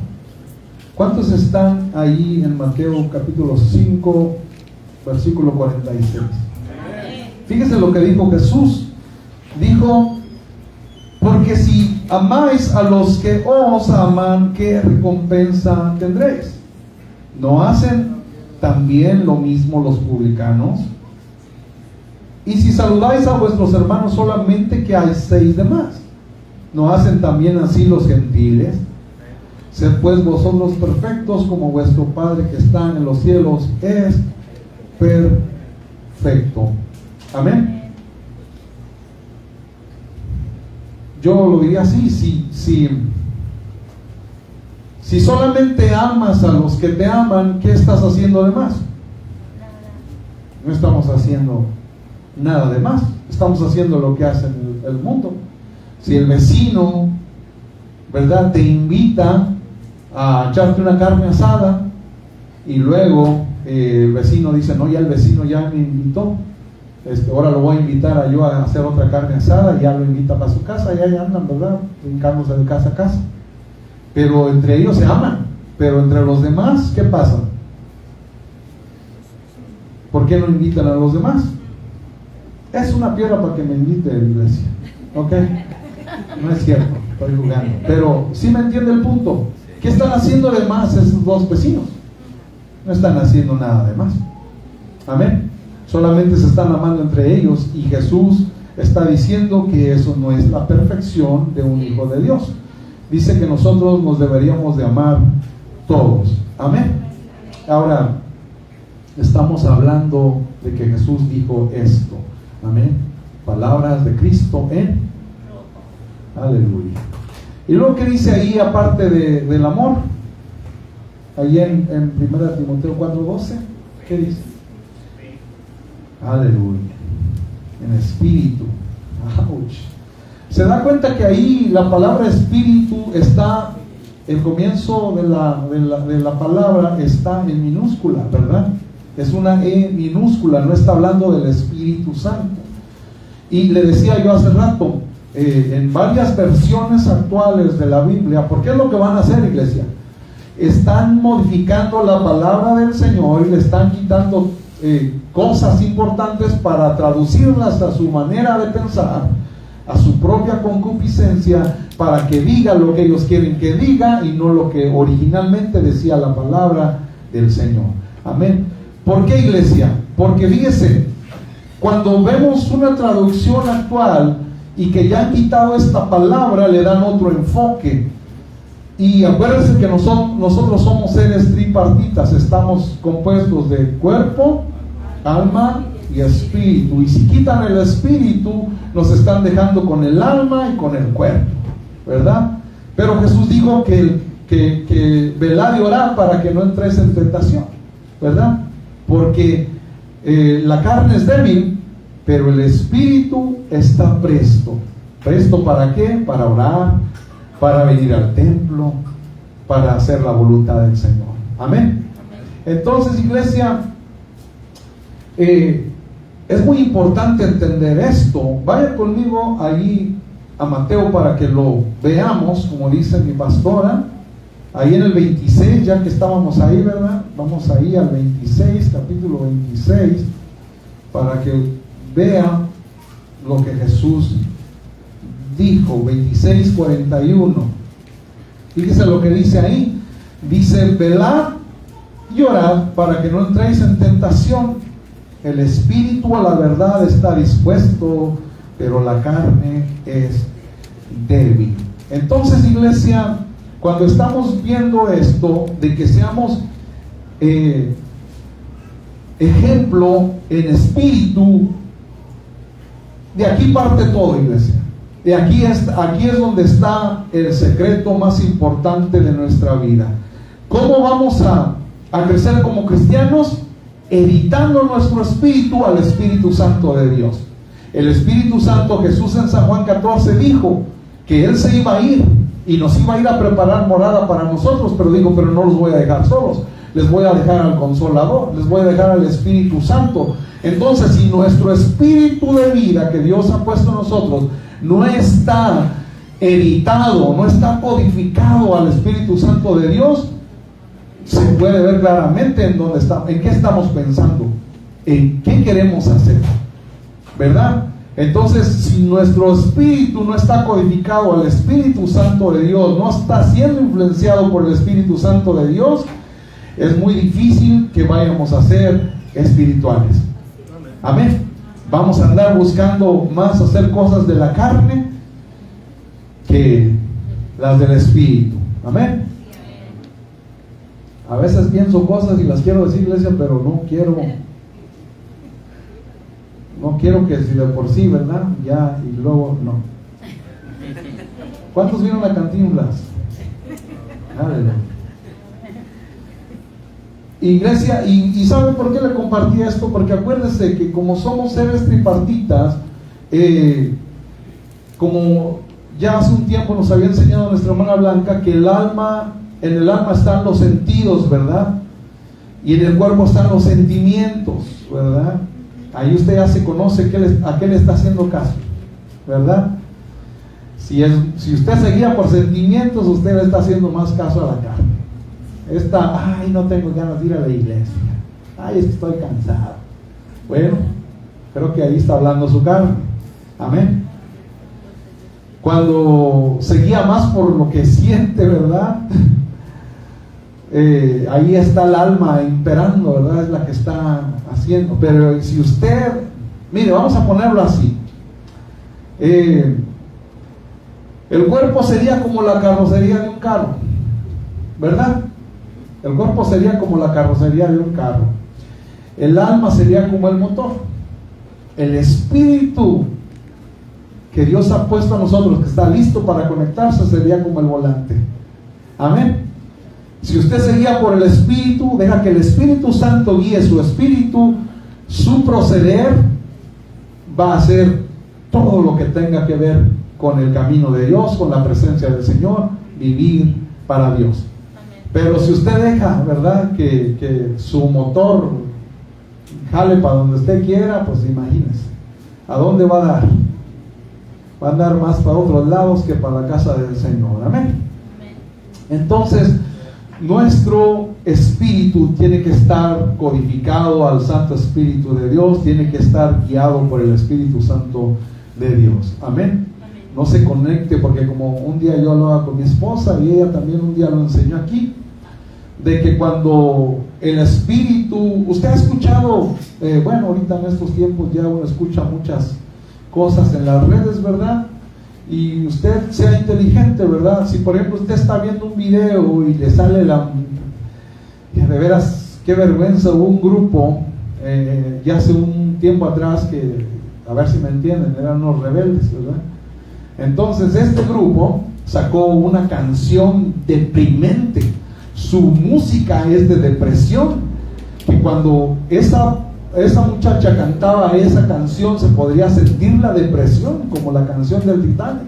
¿Cuántos están ahí en Mateo capítulo 5, versículo 46? Fíjese lo que dijo Jesús. Dijo: porque si amáis a los que os aman, ¿qué recompensa tendréis? ¿No hacen también lo mismo los publicanos? Y si saludáis a vuestros hermanos solamente, ¿qué hacéis de más? ¿No hacen también así los gentiles? Sed pues vosotros perfectos, como vuestro Padre que está en los cielos es perfecto. Amén. Yo lo diría así: si solamente amas a los que te aman, ¿qué estás haciendo de más? No estamos haciendo nada de más. Estamos haciendo lo que hace el mundo. Si el vecino, ¿verdad?, te invita a echarte una carne asada y luego el vecino dice: no, ya el vecino ya me invitó, ahora lo voy a invitar yo a hacer otra carne asada, y ya lo invita para su casa, y ahí andan, ¿verdad?, brincándose de casa a casa. Pero entre ellos se aman, pero entre los demás, ¿qué pasa? ¿Por qué no invitan a los demás? Es una piedra para que me invite a la iglesia, ¿ok? No es cierto, estoy jugando, pero sí me entiende el punto. ¿Qué están haciendo de más esos dos vecinos? No están haciendo nada de más. Amén. Solamente se están amando entre ellos, y Jesús está diciendo que eso no es la perfección de un hijo de Dios. Dice que nosotros nos deberíamos de amar todos. Amén. Ahora, estamos hablando de que Jesús dijo esto. Amén. Palabras de Cristo en aleluya. Y luego, ¿qué dice ahí aparte del amor? Ahí en 1 Timoteo 4:12, ¿qué dice? Aleluya. En espíritu. Ouch. Se da cuenta que ahí la palabra espíritu está, el comienzo de la palabra está en minúscula, ¿verdad? Es una E minúscula, no está hablando del Espíritu Santo. Y le decía yo hace rato, en varias versiones actuales de la Biblia, ¿por qué es lo que van a hacer, iglesia? Están modificando la palabra del Señor y le están quitando cosas importantes para traducirlas a su manera de pensar, a su propia concupiscencia, para que diga lo que ellos quieren que diga y no lo que originalmente decía la palabra del Señor. Amén. ¿Por qué, iglesia? Porque fíjese, cuando vemos una traducción actual y que ya han quitado esta palabra, le dan otro enfoque. Y acuérdense que nosotros somos seres tripartitas, estamos compuestos de cuerpo, alma y espíritu. Y si quitan el espíritu, nos están dejando con el alma y con el cuerpo, ¿verdad? Pero Jesús dijo que velad y orad para que no entréis en tentación, ¿verdad? Porque la carne es débil, pero el espíritu está presto. ¿Presto para qué? Para orar, para venir al templo, para hacer la voluntad del Señor. Amén. Entonces, iglesia, es muy importante entender esto. Vaya conmigo allí a Mateo para que lo veamos, como dice mi pastora. Ahí en el 26, ya que estábamos ahí, ¿verdad? Vamos ahí al 26, capítulo 26, para que vea lo que Jesús dijo. 26:41. Fíjese lo que dice ahí. Dice: velad y orad para que no entréis en tentación. El espíritu a la verdad está dispuesto, pero la carne es débil. Entonces, iglesia, cuando estamos viendo esto, de que seamos ejemplo en espíritu, de aquí parte todo, iglesia. De aquí es donde está el secreto más importante de nuestra vida. ¿Cómo vamos a crecer como cristianos? Editando nuestro espíritu al Espíritu Santo de Dios. El Espíritu Santo, Jesús en San Juan 14 dijo que Él se iba a ir y nos iba a ir a preparar morada para nosotros, pero dijo: pero no los voy a dejar solos, les voy a dejar al Consolador, les voy a dejar al Espíritu Santo. Entonces, si nuestro espíritu de vida que Dios ha puesto en nosotros no está editado, no está codificado al Espíritu Santo de Dios, se puede ver claramente en dónde está, en qué estamos pensando, en qué queremos hacer, ¿verdad? Entonces, si nuestro espíritu no está codificado al Espíritu Santo de Dios, no está siendo influenciado por el Espíritu Santo de Dios, es muy difícil que vayamos a ser espirituales. Amén. Vamos a andar buscando más hacer cosas de la carne que las del Espíritu. Amén. A veces pienso cosas y las quiero decir, iglesia, pero no quiero que si de por sí, ¿verdad? Ya, y luego no. ¿Cuántos vieron la Cantinflas? Aleluya. Iglesia, y ¿saben por qué le compartí esto? Porque acuérdense que como somos seres tripartitas, como ya hace un tiempo nos había enseñado nuestra hermana Blanca, que en el alma están los sentidos, ¿verdad? Y en el cuerpo están los sentimientos, ¿verdad? Ahí usted ya se conoce a qué le está haciendo caso, ¿verdad? Si usted se guía por sentimientos, usted le está haciendo más caso a la carne. Ay, no tengo ganas de ir a la iglesia. Ay, es que estoy cansado. Bueno, creo que ahí está hablando su carne. Amén. Cuando se guía más por lo que siente, ¿verdad? ahí está el alma imperando, ¿verdad? Es la que está haciendo. Pero si usted, mire, vamos a ponerlo así. El cuerpo sería como la carrocería de un carro, ¿verdad? El cuerpo sería como la carrocería de un carro. El alma sería como el motor. El espíritu que Dios ha puesto a nosotros, que está listo para conectarse, sería como el volante. Amén. Si usted se guía por el Espíritu, deja que el Espíritu Santo guíe su espíritu, su proceder va a hacer todo lo que tenga que ver con el camino de Dios, con la presencia del Señor, vivir para Dios. Pero si usted deja, ¿verdad?, que su motor jale para donde usted quiera, pues imagínese, ¿a dónde va a dar? Va a andar más para otros lados que para la casa del Señor. Amén. Entonces, nuestro espíritu tiene que estar codificado al Santo Espíritu de Dios, tiene que estar guiado por el Espíritu Santo de Dios. Amén. No se conecte, porque como un día yo hablaba con mi esposa y ella también un día lo enseñó aquí, de que cuando el Espíritu, usted ha escuchado, bueno, ahorita en estos tiempos ya uno escucha muchas cosas en las redes, ¿verdad? Y usted sea inteligente, ¿verdad? Si por ejemplo usted está viendo un video y le sale de veras, qué vergüenza, hubo un grupo ya hace un tiempo atrás que, a ver si me entienden, eran unos rebeldes, ¿verdad? Entonces este grupo sacó una canción deprimente, su música es de depresión, que cuando esa muchacha cantaba esa canción se podría sentir la depresión, como la canción del Titanic,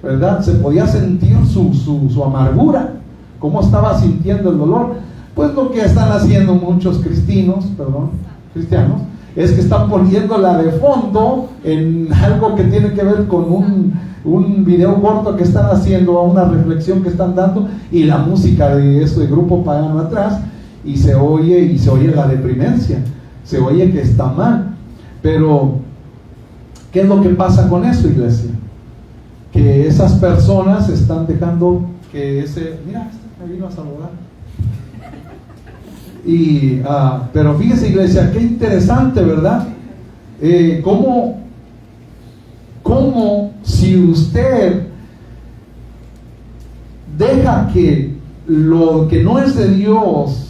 ¿verdad? Se podía sentir su amargura, cómo estaba sintiendo el dolor. Pues lo que están haciendo muchos cristianos es que están poniéndola de fondo en algo que tiene que ver con un video corto que están haciendo, una reflexión que están dando, y la música de ese grupo pagano atrás, y se oye la deprimencia, se oye que está mal. Pero ¿qué es lo que pasa con eso, iglesia? Que esas personas están dejando que mira, me vino a saludar. Pero fíjese, iglesia, qué interesante, ¿verdad? Cómo si usted deja que lo que no es de Dios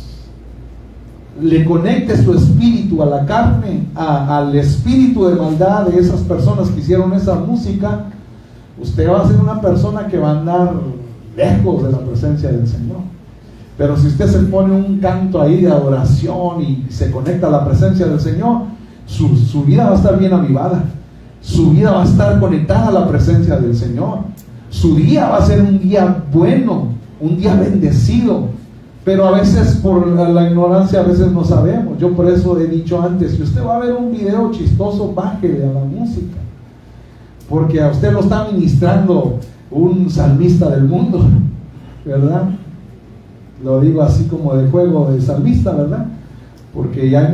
le conecte su espíritu a la carne, al espíritu de maldad de esas personas que hicieron esa música, usted va a ser una persona que va a andar lejos de la presencia del Señor. Pero si usted se pone un canto ahí de adoración y se conecta a la presencia del Señor, su vida va a estar bien avivada, su vida va a estar conectada a la presencia del Señor, su día va a ser un día bueno, un día bendecido. Pero a veces por la ignorancia, a veces no sabemos. Yo por eso he dicho antes, si usted va a ver un video chistoso, bájele a la música, porque a usted lo está ministrando un salmista del mundo, ¿verdad? Lo digo así como de juego de salmista, ¿verdad? Porque ya hay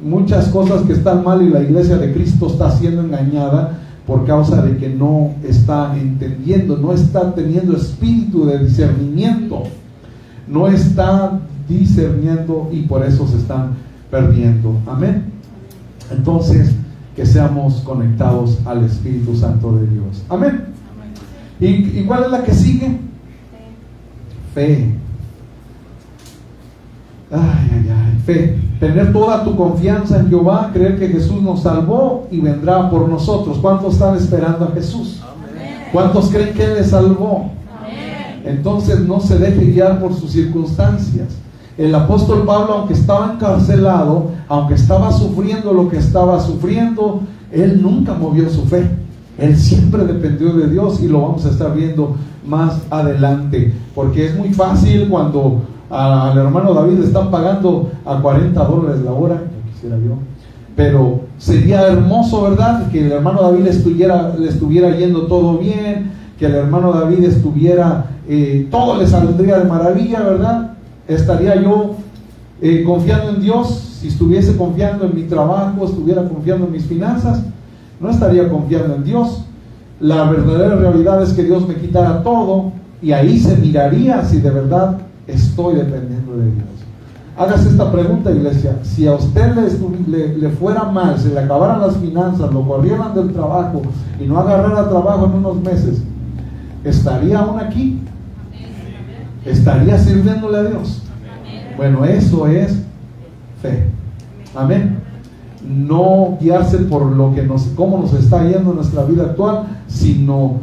muchas cosas que están mal y la iglesia de Cristo está siendo engañada por causa de que no está entendiendo, no está teniendo espíritu de discernimiento, no está discerniendo, y por eso se están perdiendo. Amén. Entonces, que seamos conectados al Espíritu Santo de Dios. Amén. ¿Y cuál es la que sigue? Fe. Fe. Tener toda tu confianza en Jehová, creer que Jesús nos salvó y vendrá por nosotros. ¿Cuántos están esperando a Jesús? Amén. ¿Cuántos creen que Él les salvó? Amén. Entonces no se deje guiar por sus circunstancias. El apóstol Pablo, aunque estaba encarcelado, aunque estaba sufriendo lo que estaba sufriendo, él nunca movió su fe. Él siempre dependió de Dios, y lo vamos a estar viendo más adelante, porque es muy fácil cuando al hermano David le están pagando a $40 la hora, quisiera yo, pero sería hermoso, ¿verdad?, que el hermano David le estuviera yendo todo bien, que el hermano David estuviera, todo le saldría de maravilla, ¿verdad? Estaría yo confiando en Dios. Si estuviese confiando en mi trabajo, estuviera confiando en mis finanzas, no estaría confiando en Dios. La verdadera realidad es que Dios me quitara todo, y ahí se miraría si de verdad estoy dependiendo de Dios. Hágase esta pregunta, iglesia: si a usted le fuera mal, se le acabaran las finanzas, lo corrieran del trabajo y no agarrara trabajo en unos meses, ¿estaría aún aquí? ¿Estaría sirviéndole a Dios? Bueno, eso es fe. Amén. No guiarse por lo que cómo nos está yendo en nuestra vida actual, sino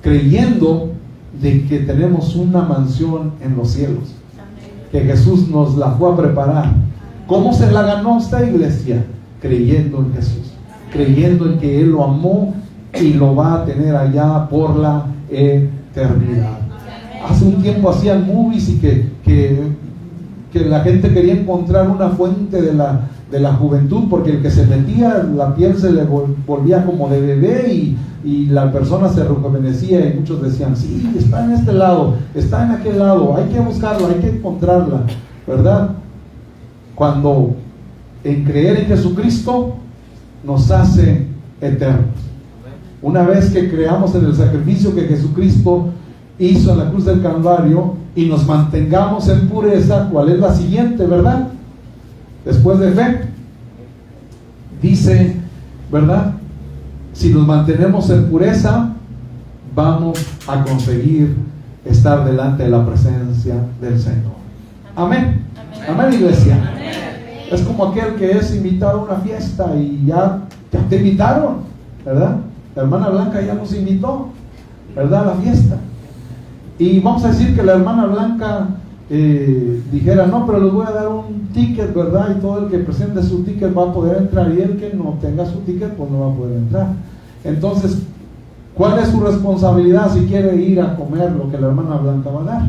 creyendo de que tenemos una mansión en los cielos, que Jesús nos la fue a preparar. ¿Cómo se la ganó esta iglesia? Creyendo en Jesús, creyendo en que Él lo amó y lo va a tener allá por la eternidad. Hace un tiempo hacían movies y que la gente quería encontrar una fuente de la juventud, porque el que se metía, la piel se le volvía como de bebé y la persona se rejuvenecía, y muchos decían: sí, está en este lado, está en aquel lado, hay que buscarla, hay que encontrarla, ¿verdad? Cuando en creer en Jesucristo nos hace eternos. Una vez que creamos en el sacrificio que Jesucristo hizo en la cruz del Calvario y nos mantengamos en pureza, ¿cuál es la siguiente, verdad? Después de fe, dice, ¿verdad? Si nos mantenemos en pureza, vamos a conseguir estar delante de la presencia del Señor. Amén. Amén, iglesia. Amén. Es como aquel que es invitado a una fiesta y ya te invitaron, ¿verdad? La hermana Blanca ya nos invitó, ¿verdad?, a la fiesta. Y vamos a decir que la hermana Blanca dijera: no, pero les voy a dar un ticket, ¿verdad? Y todo el que presente su ticket va a poder entrar, y el que no tenga su ticket pues no va a poder entrar. Entonces, ¿cuál es su responsabilidad si quiere ir a comer lo que la hermana Blanca va a dar?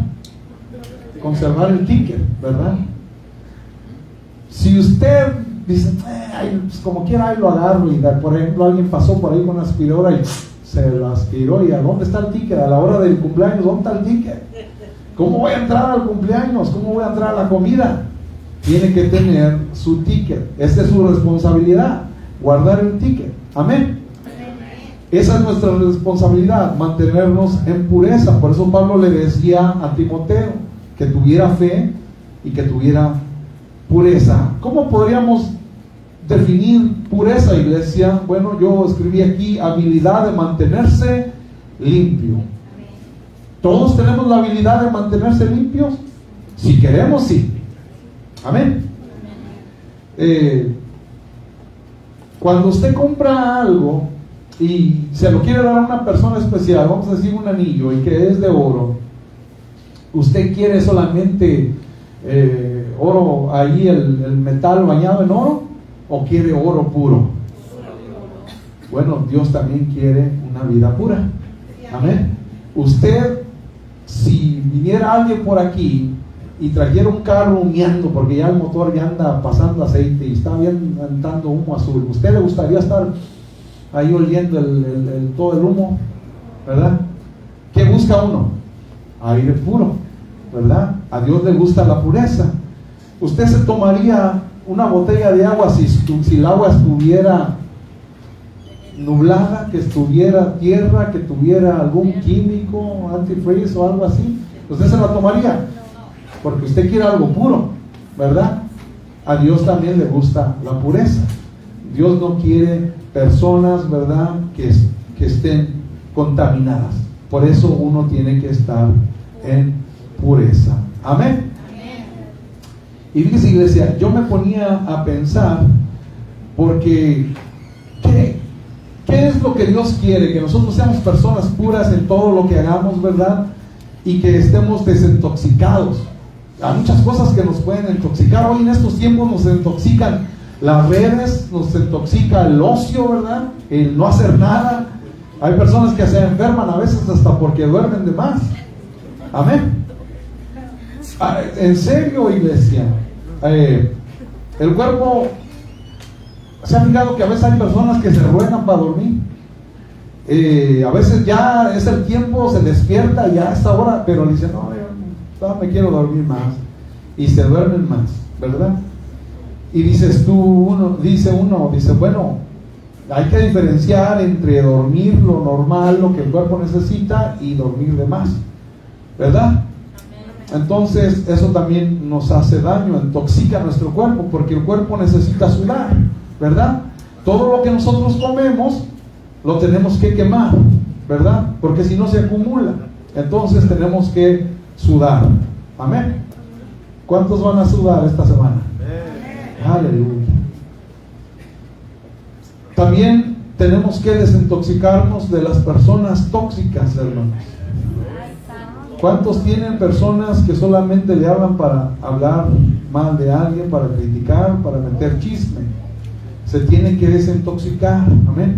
Conservar el ticket, ¿verdad? Si usted dice: pues como quiera, ahí lo agarro, y por ejemplo alguien pasó por ahí con una aspiradora y se lo aspiró, y ¿a dónde está el ticket? A la hora del cumpleaños, ¿dónde está el ticket? ¿Cómo voy a entrar al cumpleaños? ¿Cómo voy a entrar a la comida? Tiene que tener su ticket. Esta es su responsabilidad, guardar el ticket. Amén. Esa es nuestra responsabilidad, mantenernos en pureza. Por eso Pablo le decía a Timoteo que tuviera fe y que tuviera pureza. ¿Cómo podríamos definir pureza, iglesia? Bueno, yo escribí aquí: habilidad de mantenerse limpio. ¿Todos tenemos la habilidad de mantenerse limpios? Si queremos, sí. Amén. Cuando usted compra algo y se lo quiere dar a una persona especial, vamos a decir un anillo, y que es de oro, ¿usted quiere solamente oro ahí, el metal bañado en oro, o quiere oro puro? Bueno, Dios también quiere una vida pura. Amén. Usted, si viniera alguien por aquí y trajera un carro humeando, porque ya el motor ya anda pasando aceite y está bien dando humo azul, ¿usted le gustaría estar ahí oliendo todo el humo, verdad? ¿Qué busca uno? Aire puro, ¿verdad? A Dios le gusta la pureza. ¿Usted se tomaría una botella de agua si el agua estuviera nublada, que estuviera tierra, que tuviera algún químico, antifreeze o algo así? ¿Usted se la tomaría? Porque usted quiere algo puro, ¿verdad? A Dios también le gusta la pureza. Dios no quiere personas, ¿verdad?, que estén contaminadas. Por eso uno tiene que estar en pureza. Amén. Y fíjese, iglesia, yo me ponía a pensar, porque ¿qué es lo que Dios quiere? Que nosotros seamos personas puras en todo lo que hagamos, ¿verdad? Y que estemos desintoxicados. Hay muchas cosas que nos pueden intoxicar. Hoy en estos tiempos nos intoxican las redes, nos intoxica el ocio, ¿verdad? El no hacer nada. Hay personas que se enferman a veces hasta porque duermen de más. Amén. En serio, iglesia, el cuerpo, se ha fijado que a veces hay personas que se ruegan para dormir. A veces ya es el tiempo, se despierta ya a esta hora, pero dice: no, yo me quiero dormir más, y se duermen más, ¿verdad? Y dice uno, bueno, hay que diferenciar entre dormir lo normal, lo que el cuerpo necesita, y dormir de más, ¿verdad? entonces eso también nos hace daño, intoxica nuestro cuerpo, porque el cuerpo necesita sudar, ¿verdad? Todo lo que nosotros comemos lo tenemos que quemar, ¿verdad? Porque si no se acumula. Entonces tenemos que sudar. Amén. ¿Cuántos van a sudar esta semana? Aleluya. También tenemos que desintoxicarnos de las personas tóxicas, hermanos. ¿Cuántos tienen personas que solamente le hablan para hablar mal de alguien, para criticar, para meter chisme? Se tiene que desintoxicar. Amén.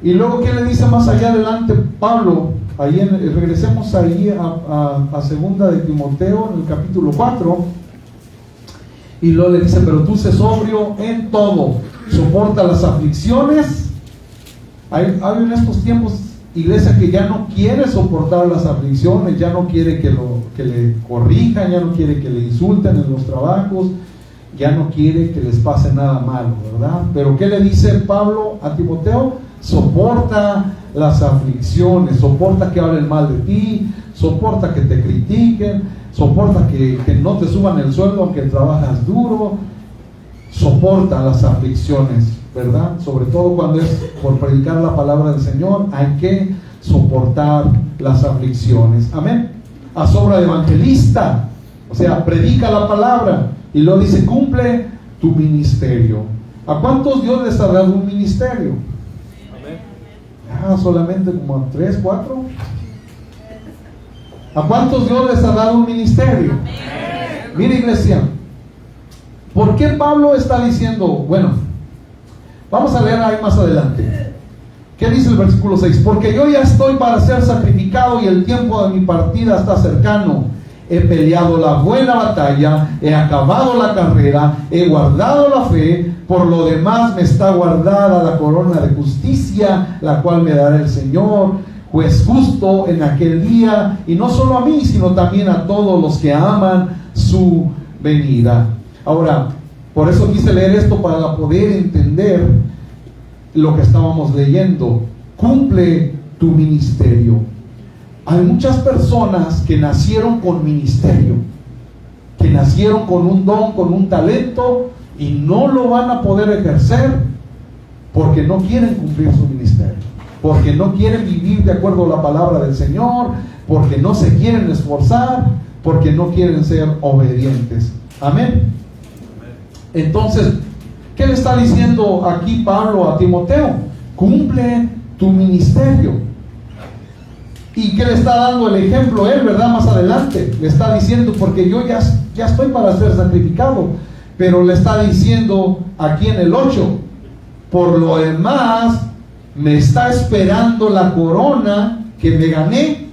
Y luego, ¿qué le dice más allá adelante Pablo? Regresemos ahí a segunda de Timoteo, en el capítulo 4. Y luego le dice: pero tú sé sobrio en todo, soporta las aflicciones. Hay en estos tiempos iglesia que ya no quiere soportar las aflicciones, ya no quiere que le corrijan, ya no quiere que le insulten en los trabajos, ya no quiere que les pase nada malo, ¿verdad? Pero ¿qué le dice Pablo a Timoteo? Soporta las aflicciones, soporta que hablen mal de ti, soporta que te critiquen, soporta que no te suban el sueldo aunque trabajas duro, soporta las aflicciones, ¿verdad? Sobre todo cuando es por predicar la palabra del Señor, hay que soportar las aflicciones. Amén. A sobra de evangelista, o sea, predica la palabra, y luego dice: cumple tu ministerio. ¿A cuántos Dios les ha dado un ministerio? Solamente como a 3, 4. ¿A cuántos Dios les ha dado un ministerio? Mira, iglesia, ¿por qué Pablo está diciendo? Bueno, vamos a leer ahí más adelante. ¿Qué dice el versículo 6? Porque yo ya estoy para ser sacrificado y el tiempo de mi partida está cercano. He peleado la buena batalla, he acabado la carrera, he guardado la fe. Por lo demás me está guardada la corona de justicia, la cual me dará el Señor, juez justo, en aquel día, y no solo a mí, sino también a todos los que aman su venida. Ahora, por eso quise leer esto, para poder entender lo que estábamos leyendo. Cumple tu ministerio. Hay muchas personas que nacieron con ministerio, que nacieron con un don, con un talento, y no lo van a poder ejercer porque no quieren cumplir su ministerio, porque no quieren vivir de acuerdo a la palabra del Señor, porque no se quieren esforzar, porque no quieren ser obedientes. Amén. Entonces, ¿qué le está diciendo aquí Pablo a Timoteo? Cumple tu ministerio. ¿Y qué le está dando el ejemplo él, verdad? Más adelante le está diciendo: porque yo ya estoy para ser sacrificado. Pero le está diciendo aquí en el 8: por lo demás me está esperando la corona que me gané,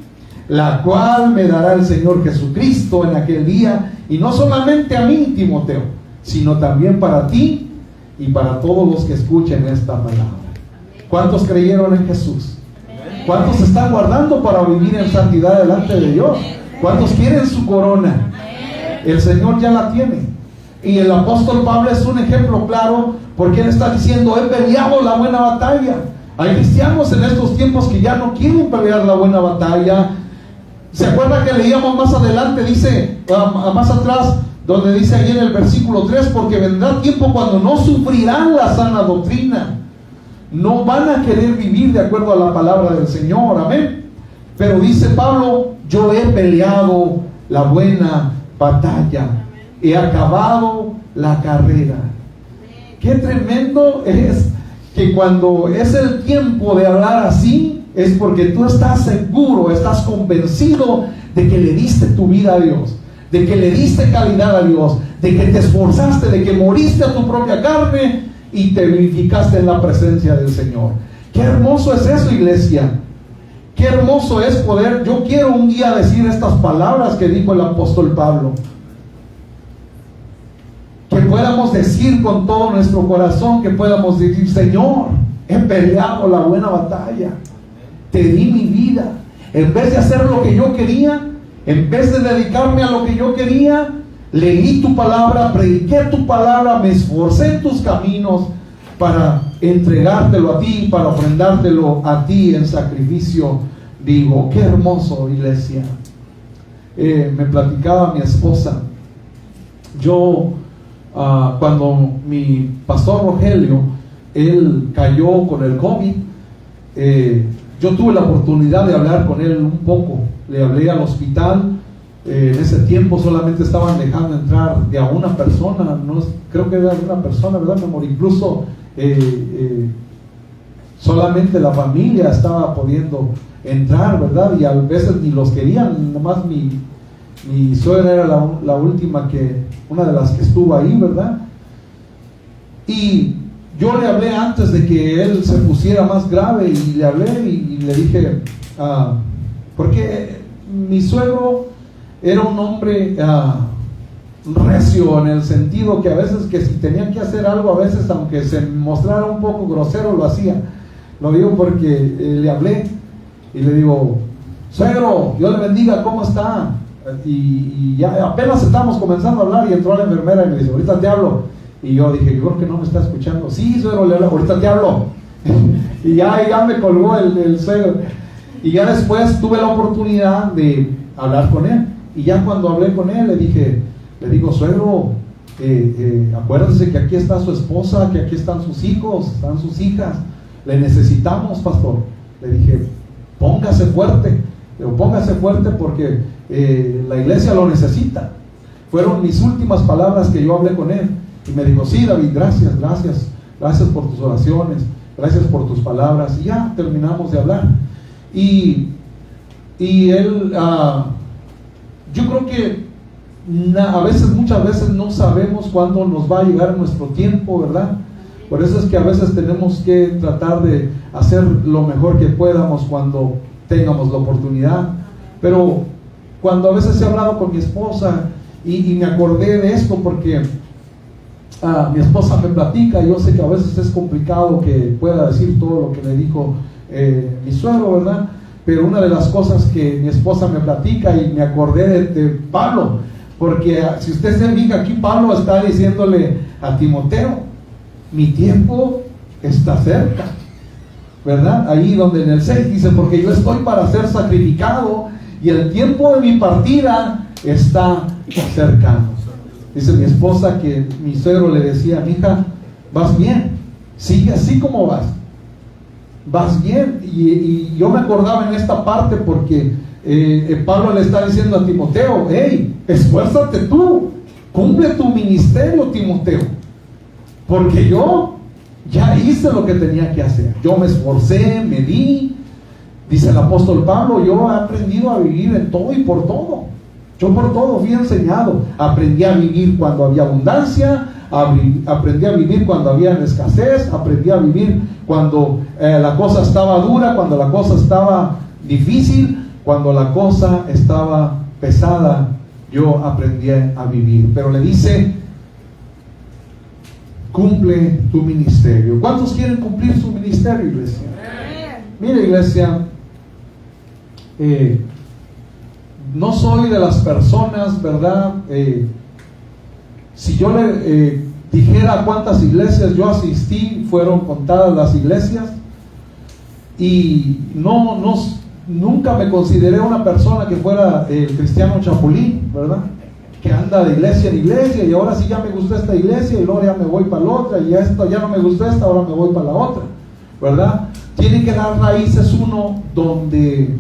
la cual me dará el Señor Jesucristo en aquel día. Y no solamente a mí, Timoteo, sino también para ti y para todos los que escuchen esta palabra. ¿Cuántos creyeron en Jesús? ¿Cuántos se están guardando para vivir en santidad delante de Dios? ¿Cuántos quieren su corona? El Señor ya la tiene. Y el apóstol Pablo es un ejemplo claro, porque él está diciendo: he peleado la buena batalla. Hay cristianos en estos tiempos que ya no quieren pelear la buena batalla. ¿Se acuerda que leíamos más adelante? Dice, más atrás, donde dice ahí en el versículo 3: porque vendrá tiempo cuando no sufrirán la sana doctrina. No van a querer vivir de acuerdo a la palabra del Señor. Amén. Pero dice Pablo: yo he peleado la buena batalla, he acabado la carrera. Qué tremendo es que cuando es el tiempo de hablar así, es porque tú estás seguro, estás convencido de que le diste tu vida a Dios, de que le diste calidad a Dios, de que te esforzaste, de que moriste a tu propia carne y te vivificaste en la presencia del Señor. Qué hermoso es eso, iglesia. Qué hermoso es poder. Yo quiero un día decir estas palabras que dijo el apóstol Pablo, que podamos decir con todo nuestro corazón, que podamos decir: Señor, he peleado la buena batalla, te di mi vida. En vez de hacer lo que yo quería, en vez de dedicarme a lo que yo quería, leí tu palabra, prediqué tu palabra, me esforcé en tus caminos para entregártelo a ti, para ofrendártelo a ti en sacrificio vivo. Qué hermoso, iglesia. me platicaba mi esposa, cuando mi pastor Rogelio, él cayó con el COVID, yo tuve la oportunidad de hablar con él un poco. Le hablé al hospital. En ese tiempo solamente estaban dejando entrar de a una persona, no, creo que era una persona, ¿verdad, mi amor? Incluso solamente la familia estaba pudiendo entrar, ¿verdad? Y a veces ni los querían, nomás mi suegra era la última una de las que estuvo ahí, ¿verdad? Y yo le hablé antes de que él se pusiera más grave, y le hablé y le dije, porque mi suegro era un hombre recio, en el sentido que a veces, que si tenía que hacer algo, a veces aunque se mostrara un poco grosero, lo hacía. Lo digo porque le hablé y le digo, suegro, Dios le bendiga, ¿cómo está? Y ya apenas estábamos comenzando a hablar, y entró la enfermera y me dice, ahorita te hablo. Y yo dije, yo creo que no me está escuchando. Sí, suegro, le hablo, ahorita te hablo. Y ya me colgó el suegro. Y ya después tuve la oportunidad de hablar con él. Y ya cuando hablé con él, le digo, suegro, acuérdese que aquí está su esposa, que aquí están sus hijos, están sus hijas. Le necesitamos, pastor. Le dije, póngase fuerte. Póngase fuerte porque la iglesia lo necesita. Fueron mis últimas palabras que yo hablé con él. Y me dijo, sí, David, gracias por tus oraciones, gracias por tus palabras. Y ya terminamos de hablar. Y él, yo creo que muchas veces no sabemos cuándo nos va a llegar nuestro tiempo, ¿verdad? Por eso es que a veces tenemos que tratar de hacer lo mejor que podamos cuando tengamos la oportunidad. Pero cuando a veces he hablado con mi esposa y me acordé de esto, porque mi esposa me platica, yo sé que a veces es complicado que pueda decir todo lo que le dijo mi suegro, ¿verdad? Pero una de las cosas que mi esposa me platica, y me acordé de Pablo, porque si usted se fija aquí, Pablo está diciéndole a Timoteo, mi tiempo está cerca, ¿verdad? Ahí donde en el 6 dice, porque yo estoy para ser sacrificado y el tiempo de mi partida está cercano. Dice mi esposa que mi suegro le decía, mija, vas bien, sigue así como vas bien. Y yo me acordaba en esta parte porque Pablo le está diciendo a Timoteo, hey, esfuérzate tú, cumple tu ministerio, Timoteo, porque yo ya hice lo que tenía que hacer, yo me esforcé, me di. Dice el apóstol Pablo, yo he aprendido a vivir en todo y por todo. Yo por todo fui enseñado. Aprendí a vivir cuando había abundancia, aprendí a vivir cuando había escasez, aprendí a vivir cuando la cosa estaba dura, cuando la cosa estaba difícil, cuando la cosa estaba pesada. Yo aprendí a vivir. Pero le dice, cumple tu ministerio. ¿Cuántos quieren cumplir su ministerio, iglesia? Mire, iglesia, no soy de las personas, ¿verdad? Si yo le dijera cuántas iglesias yo asistí, fueron contadas las iglesias. Y nunca me consideré una persona que fuera el cristiano chapulín, ¿verdad? Que anda de iglesia en iglesia, y ahora sí ya me gustó esta iglesia, y luego ya me voy para la otra, y esto ya no me gustó esta, ahora me voy para la otra, ¿verdad? Tiene que dar raíces uno donde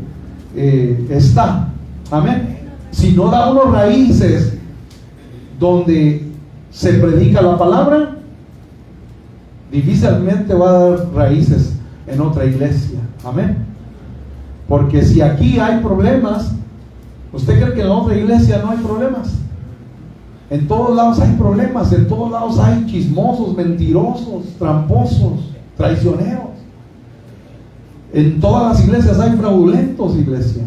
está. Amén. Si no da unos raíces donde se predica la palabra, difícilmente va a dar raíces en otra iglesia. Amén. Porque si aquí hay problemas, ¿usted cree que en la otra iglesia no hay problemas? En todos lados hay problemas, en todos lados hay chismosos, mentirosos, tramposos, traicioneros. En todas las iglesias hay fraudulentos, iglesia.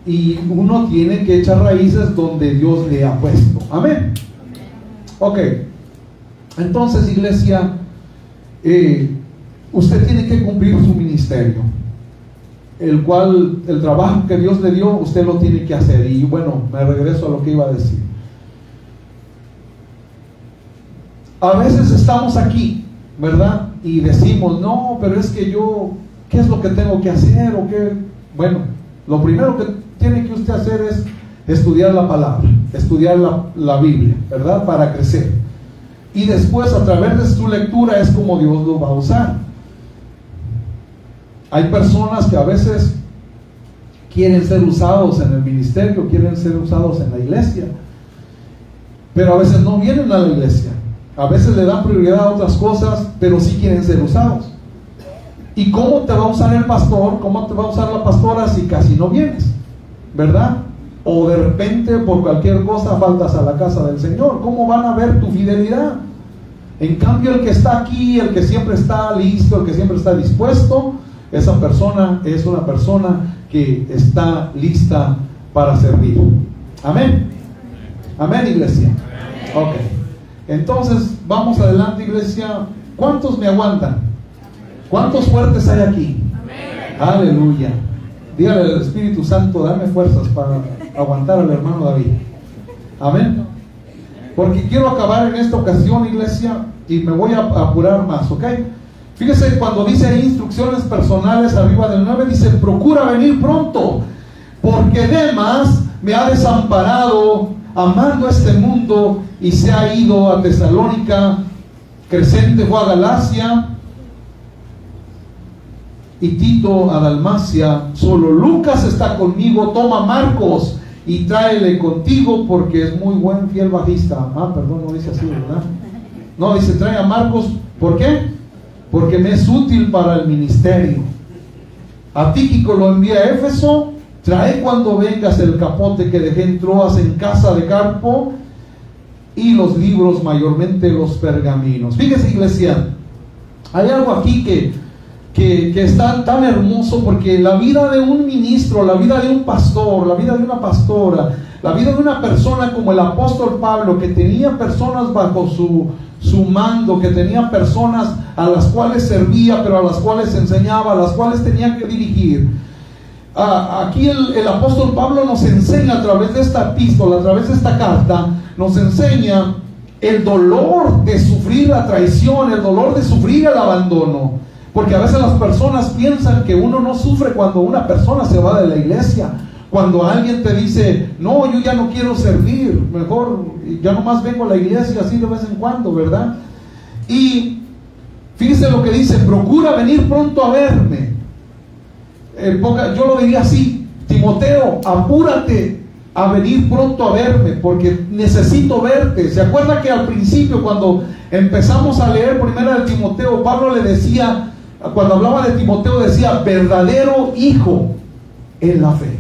Y uno tiene que echar raíces donde Dios le ha puesto. Amén. Ok. Entonces, iglesia, usted tiene que cumplir su ministerio, el trabajo que Dios le dio, usted lo tiene que hacer. Y bueno, me regreso a lo que iba a decir. A veces estamos aquí, ¿verdad? Y decimos, no, pero es que yo, ¿qué es lo que tengo que hacer? ¿O qué? Bueno, lo primero que tiene que usted hacer es estudiar la palabra, estudiar la Biblia, ¿verdad? Para crecer. Y después, a través de su lectura, es como Dios lo va a usar. Hay personas que a veces quieren ser usados en el ministerio, quieren ser usados en la iglesia, pero a veces no vienen a la iglesia. A veces le dan prioridad a otras cosas, pero sí quieren ser usados. ¿Y cómo te va a usar el pastor? ¿Cómo te va a usar la pastora si casi no vienes? ¿Verdad? O de repente por cualquier cosa faltas a la casa del Señor. ¿Cómo van a ver tu fidelidad? En cambio, el que está aquí, el que siempre está listo, el que siempre está dispuesto, esa persona es una persona que está lista para servir. Amén. Amén, iglesia. Ok. Entonces, vamos adelante, iglesia. ¿Cuántos me aguantan? ¿Cuántos fuertes hay aquí? Aleluya. Dígale al Espíritu Santo, dame fuerzas para aguantar al hermano David. Amén. Porque quiero acabar en esta ocasión, iglesia, y me voy a apurar más, ¿ok? Fíjese, cuando dice ahí instrucciones personales arriba del 9, dice: procura venir pronto, porque Demas me ha desamparado amando este mundo y se ha ido a Tesalónica. Crescente fue a Galacia y Tito a Dalmacia. Solo Lucas está conmigo. Toma Marcos y tráele contigo, porque es muy buen fiel bajista. Perdón, no dice así, ¿verdad? No, dice trae a Marcos. ¿Por qué? Porque me es útil para el ministerio. A Tíquico lo envía a Éfeso. Trae cuando vengas el capote que dejé en Troas en casa de Carpo, y los libros, mayormente los pergaminos. Fíjese, iglesia, hay algo aquí que está tan hermoso, porque la vida de un ministro, la vida de un pastor, la vida de una pastora, la vida de una persona como el apóstol Pablo, que tenía personas bajo su mando, que tenía personas a las cuales servía, pero a las cuales enseñaba, a las cuales tenía que dirigir. Aquí el apóstol Pablo nos enseña, a través de esta epístola, a través de esta carta, nos enseña el dolor de sufrir la traición, el dolor de sufrir el abandono. Porque a veces las personas piensan que uno no sufre cuando una persona se va de la iglesia, cuando alguien te dice: no, yo ya no quiero servir, mejor ya nomás vengo a la iglesia así de vez en cuando, ¿verdad? Y fíjese lo que dice: procura venir pronto a verme. Yo lo diría así: Timoteo, apúrate a venir pronto a verme, porque necesito verte. ¿Se acuerda que al principio, cuando empezamos a leer primera de Timoteo, Pablo le decía, cuando hablaba de Timoteo, decía verdadero hijo en la fe?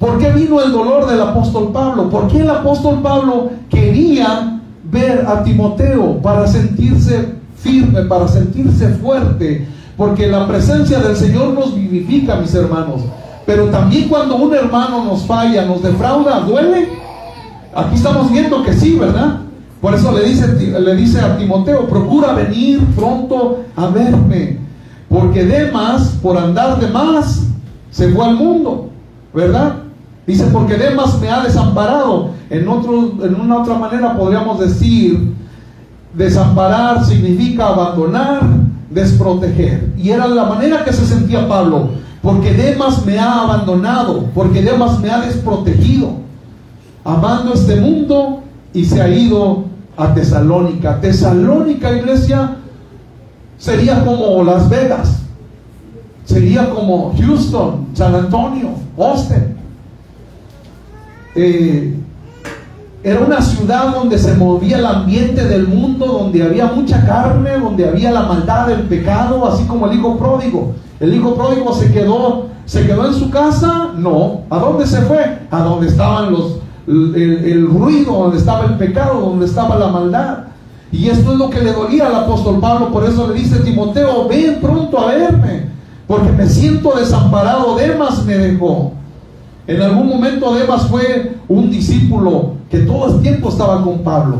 ¿Por qué vino el dolor del apóstol Pablo? ¿Por qué el apóstol Pablo quería ver a Timoteo para sentirse firme, para sentirse fuerte? Porque la presencia del Señor nos vivifica, mis hermanos. Pero también cuando un hermano nos falla, nos defrauda, ¿duele? Aquí estamos viendo que sí, ¿verdad? Por eso le dice a Timoteo: procura venir pronto a verme, porque Demas, por andar de más, se fue al mundo, ¿verdad? Dice: porque Demas me ha desamparado. En una otra manera podríamos decir, desamparar significa abandonar, desproteger. Y era la manera que se sentía Pablo: porque Demas me ha abandonado, porque Demas me ha desprotegido, amando este mundo, y se ha ido a Tesalónica. Tesalónica, iglesia, sería como Las Vegas, sería como Houston, San Antonio, Austin. Era una ciudad donde se movía el ambiente del mundo, donde había mucha carne, donde había la maldad, el pecado, así como el hijo pródigo. El hijo pródigo se quedó en su casa. No. ¿A dónde se fue? A donde estaban el ruido, donde estaba el pecado, donde estaba la maldad. Y esto es lo que le dolía al apóstol Pablo. Por eso le dice: Timoteo, ven pronto a verme, porque me siento desamparado. Demas me dejó. En algún momento Demas fue un discípulo que todo el tiempo estaba con Pablo,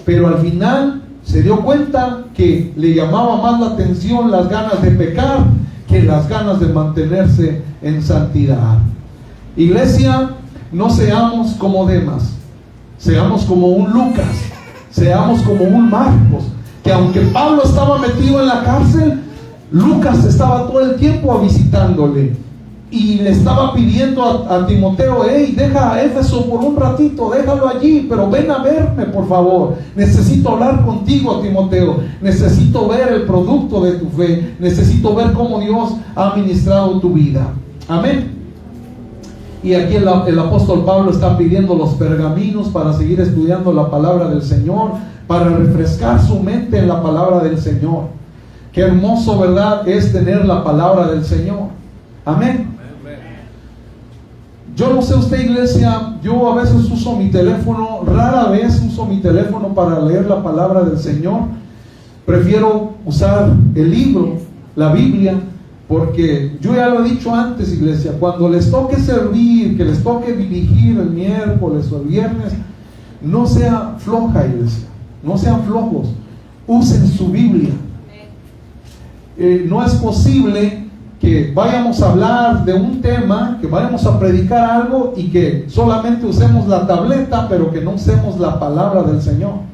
pero al final se dio cuenta que le llamaba más la atención las ganas de pecar que las ganas de mantenerse en santidad. Iglesia, no seamos como Demas, seamos como un Lucas, seamos como un Marcos, que aunque Pablo estaba metido en la cárcel, Lucas estaba todo el tiempo visitándole. y le estaba pidiendo a Timoteo: hey, deja a Éfeso por un ratito, déjalo allí, pero ven a verme, por favor. Necesito hablar contigo, Timoteo. Necesito ver el producto de tu fe. Necesito ver cómo Dios ha ministrado tu vida. Amén. Y aquí el apóstol Pablo está pidiendo los pergaminos para seguir estudiando la palabra del Señor, para refrescar su mente en la palabra del Señor. Qué hermoso, ¿verdad?, es tener la palabra del Señor. Amén. Yo no sé usted, iglesia, yo a veces uso mi teléfono, rara vez uso mi teléfono para leer la palabra del Señor. Prefiero usar el libro, la Biblia, porque yo ya lo he dicho antes, iglesia, cuando les toque servir, que les toque dirigir el miércoles o el viernes, no sea floja, iglesia, no sean flojos, usen su Biblia. No es posible que vayamos a hablar de un tema, que vayamos a predicar algo y que solamente usemos la tableta, pero que no usemos la palabra del Señor.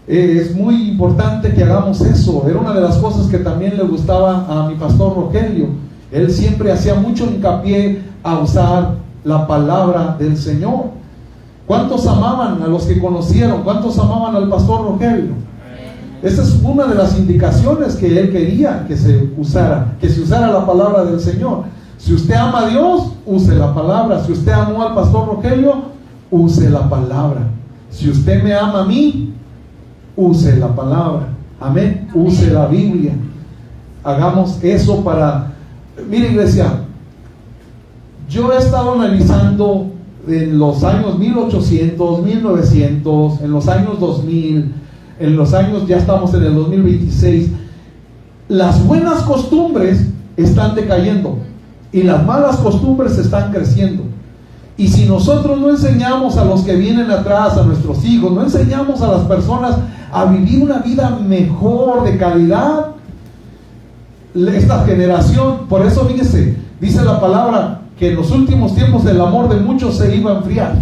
Es muy importante que hagamos eso. Era una de las cosas que también le gustaba a mi pastor Rogelio. Él siempre hacía mucho hincapié a usar la palabra del Señor. ¿Cuántos amaban a los que conocieron? ¿Cuántos amaban al pastor Rogelio? Esa es una de las indicaciones que él quería que se usara la palabra del Señor. Si usted ama a Dios, use la palabra. Si usted amó al pastor Rogelio, use la palabra. Si usted me ama a mí, use la palabra. Amén. Use la Biblia. Hagamos eso para... Mire, iglesia, yo he estado analizando en los años 1800, 1900, en los años 2000, en los años, ya estamos en el 2026, las buenas costumbres están decayendo y las malas costumbres están creciendo. Y si nosotros no enseñamos a los que vienen atrás, a nuestros hijos, no enseñamos a las personas a vivir una vida mejor, de calidad, esta generación, por eso fíjese, dice la palabra que en los últimos tiempos el amor de muchos se iba a enfriar.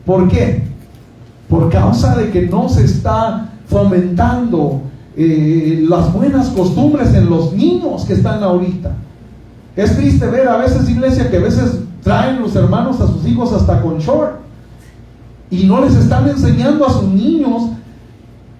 ¿Por qué? Por causa de que no se está fomentando las buenas costumbres en los niños que están ahorita. Es triste ver a veces, iglesia, que a veces traen los hermanos a sus hijos hasta con short y no les están enseñando a sus niños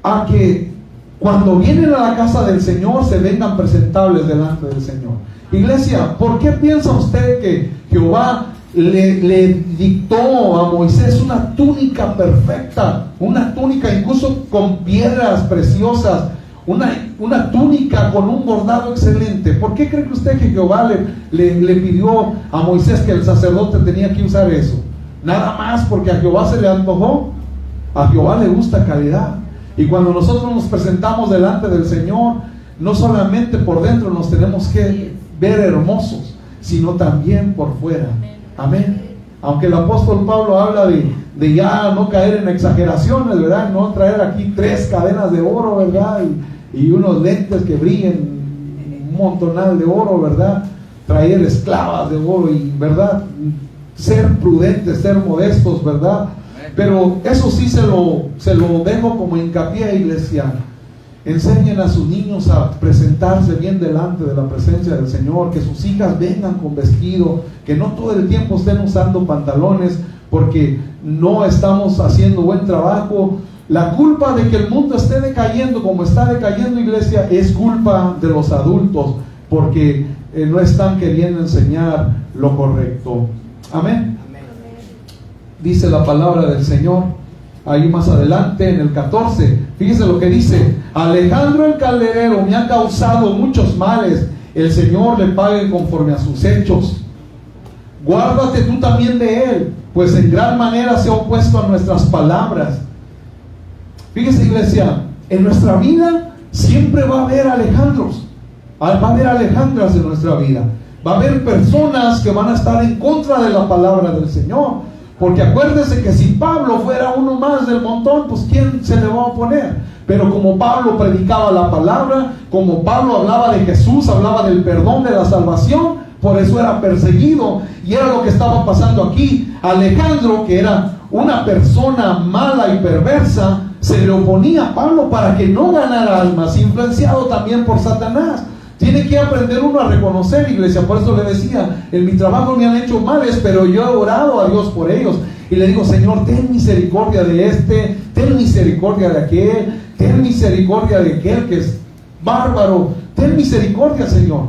a que cuando vienen a la casa del Señor se vengan presentables delante del Señor. Iglesia, ¿por qué piensa usted que Jehová le dictó a Moisés una túnica perfecta, una túnica incluso con piedras preciosas, una túnica con un bordado excelente? ¿Por qué cree usted que Jehová le pidió a Moisés que el sacerdote tenía que usar eso? Nada más porque a Jehová se le antojó. A Jehová le gusta calidad. Y cuando nosotros nos presentamos delante del Señor, no solamente por dentro nos tenemos que ver hermosos, sino también por fuera. Amén. Aunque el apóstol Pablo habla de ya no caer en exageraciones, ¿verdad? No traer aquí 3 cadenas de oro, ¿verdad? Y unos lentes que brillen un montonal de oro, ¿verdad? Traer esclavas de oro y, ¿verdad? Ser prudentes, ser modestos, ¿verdad? Pero eso sí se lo dejo como hincapié, iglesia. Enseñen a sus niños a presentarse bien delante de la presencia del Señor, que sus hijas vengan con vestido, que no todo el tiempo estén usando pantalones, porque no estamos haciendo buen trabajo. La culpa de que el mundo esté decayendo como está decayendo, iglesia, es culpa de los adultos, porque no están queriendo enseñar lo correcto. Amén. Dice la palabra del Señor ahí más adelante en el 14, fíjese lo que dice: Alejandro el calderero me ha causado muchos males, el Señor le pague conforme a sus hechos. Guárdate tú también de él, pues en gran manera se ha opuesto a nuestras palabras. Fíjese, iglesia, en nuestra vida siempre va a haber Alejandros, va a haber Alejandras en nuestra vida, va a haber personas que van a estar en contra de la palabra del Señor. Porque acuérdese que si Pablo fuera uno más del montón, pues ¿quién se le va a oponer? Pero como Pablo predicaba la palabra, como Pablo hablaba de Jesús, hablaba del perdón, de la salvación, por eso era perseguido. Y era lo que estaba pasando aquí. Alejandro, que era una persona mala y perversa, se le oponía a Pablo para que no ganara almas, influenciado también por Satanás. Tiene que aprender uno a reconocer, iglesia. Por eso le decía, en mi trabajo me han hecho males, pero yo he orado a Dios por ellos. Y le digo, Señor, ten misericordia de este, ten misericordia de aquel, ten misericordia de aquel que es bárbaro. Ten misericordia, Señor.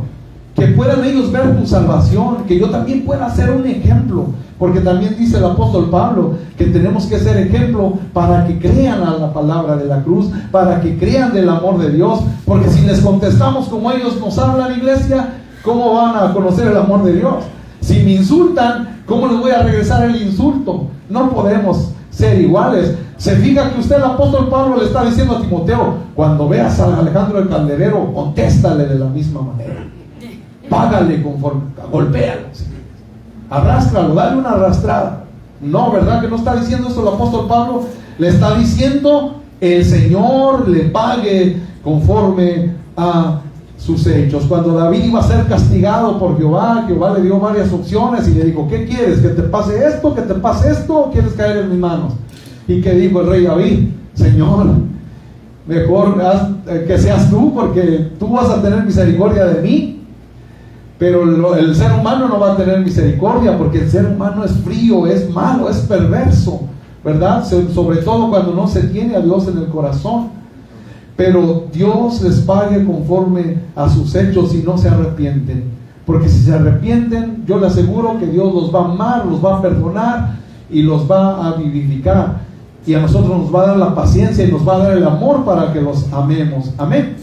Que puedan ellos ver tu salvación, que yo también pueda ser un ejemplo. Porque también dice el apóstol Pablo que tenemos que ser ejemplo para que crean a la palabra de la cruz, para que crean del amor de Dios. Porque si les contestamos como ellos nos hablan, iglesia, ¿cómo van a conocer el amor de Dios? Si me insultan, ¿cómo les voy a regresar el insulto? No podemos ser iguales. Se fija que usted, el apóstol Pablo, le está diciendo a Timoteo: cuando veas a Alejandro el Calderero, contéstale de la misma manera. Págale conforme, golpéalo, arrástralo, dale una arrastrada. No, ¿verdad que no está diciendo eso el apóstol Pablo? Le está diciendo: el Señor le pague conforme a sus hechos. Cuando David iba a ser castigado por Jehová, Jehová le dio varias opciones y le dijo: ¿qué quieres? ¿Que te pase esto? ¿Que te pase esto? ¿O quieres caer en mis manos? ¿Y qué dijo el rey David? Señor, mejor que seas tú, porque tú vas a tener misericordia de mí. Pero el ser humano no va a tener misericordia, porque el ser humano es frío, es malo, es perverso, ¿verdad? Sobre todo cuando no se tiene a Dios en el corazón. Pero Dios les pague conforme a sus hechos si no se arrepienten. Porque si se arrepienten, yo le aseguro que Dios los va a amar, los va a perdonar y los va a vivificar. Y a nosotros nos va a dar la paciencia y nos va a dar el amor para que los amemos. Amén.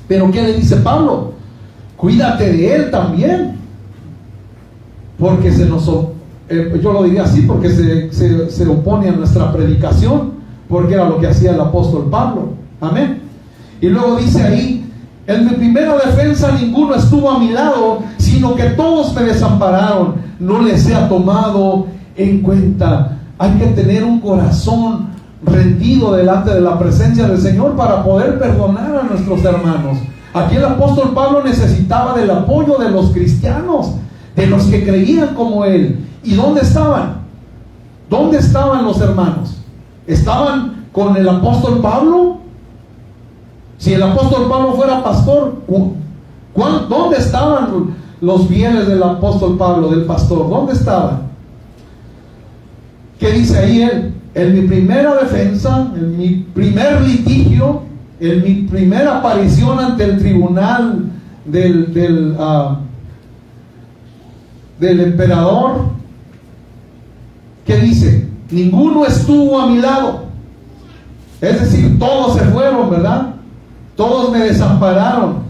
Pero ¿qué le dice Pablo? Cuídate de él también, porque yo lo diría así, porque se opone a nuestra predicación, porque era lo que hacía el apóstol Pablo. Amén. Y luego dice ahí: en mi primera defensa ninguno estuvo a mi lado, sino que todos me desampararon, no les he tomado en cuenta. Hay que tener un corazón rendido delante de la presencia del Señor para poder perdonar a nuestros hermanos. Aquí el apóstol Pablo necesitaba del apoyo de los cristianos, de los que creían como él. ¿Y dónde estaban? ¿Dónde estaban los hermanos? ¿Estaban con el apóstol Pablo? Si el apóstol Pablo fuera pastor, ¿dónde estaban los fieles del apóstol Pablo, del pastor? ¿Dónde estaban? ¿Qué dice ahí él? En mi primera defensa, en mi primer litigio, en mi primera aparición ante el tribunal del emperador, ¿qué dice? Ninguno estuvo a mi lado. Es decir, todos se fueron, ¿verdad? Todos me desampararon.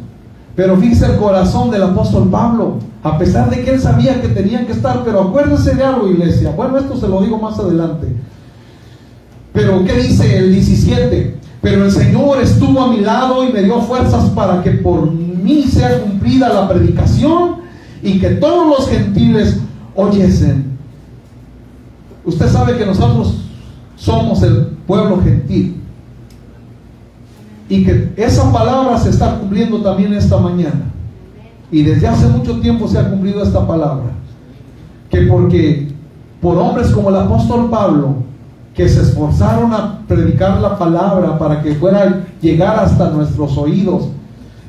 Pero fíjese el corazón del apóstol Pablo, a pesar de que él sabía que tenían que estar. Pero acuérdense de algo, iglesia. Bueno, esto se lo digo más adelante. Pero ¿qué dice el 17? Pero el Señor estuvo a mi lado y me dio fuerzas para que por mí sea cumplida la predicación y que todos los gentiles oyesen. Usted sabe que nosotros somos el pueblo gentil y que esa palabra se está cumpliendo también esta mañana, y desde hace mucho tiempo se ha cumplido esta palabra, que porque por hombres como el apóstol Pablo, que se esforzaron a predicar la palabra para que fuera llegar hasta nuestros oídos,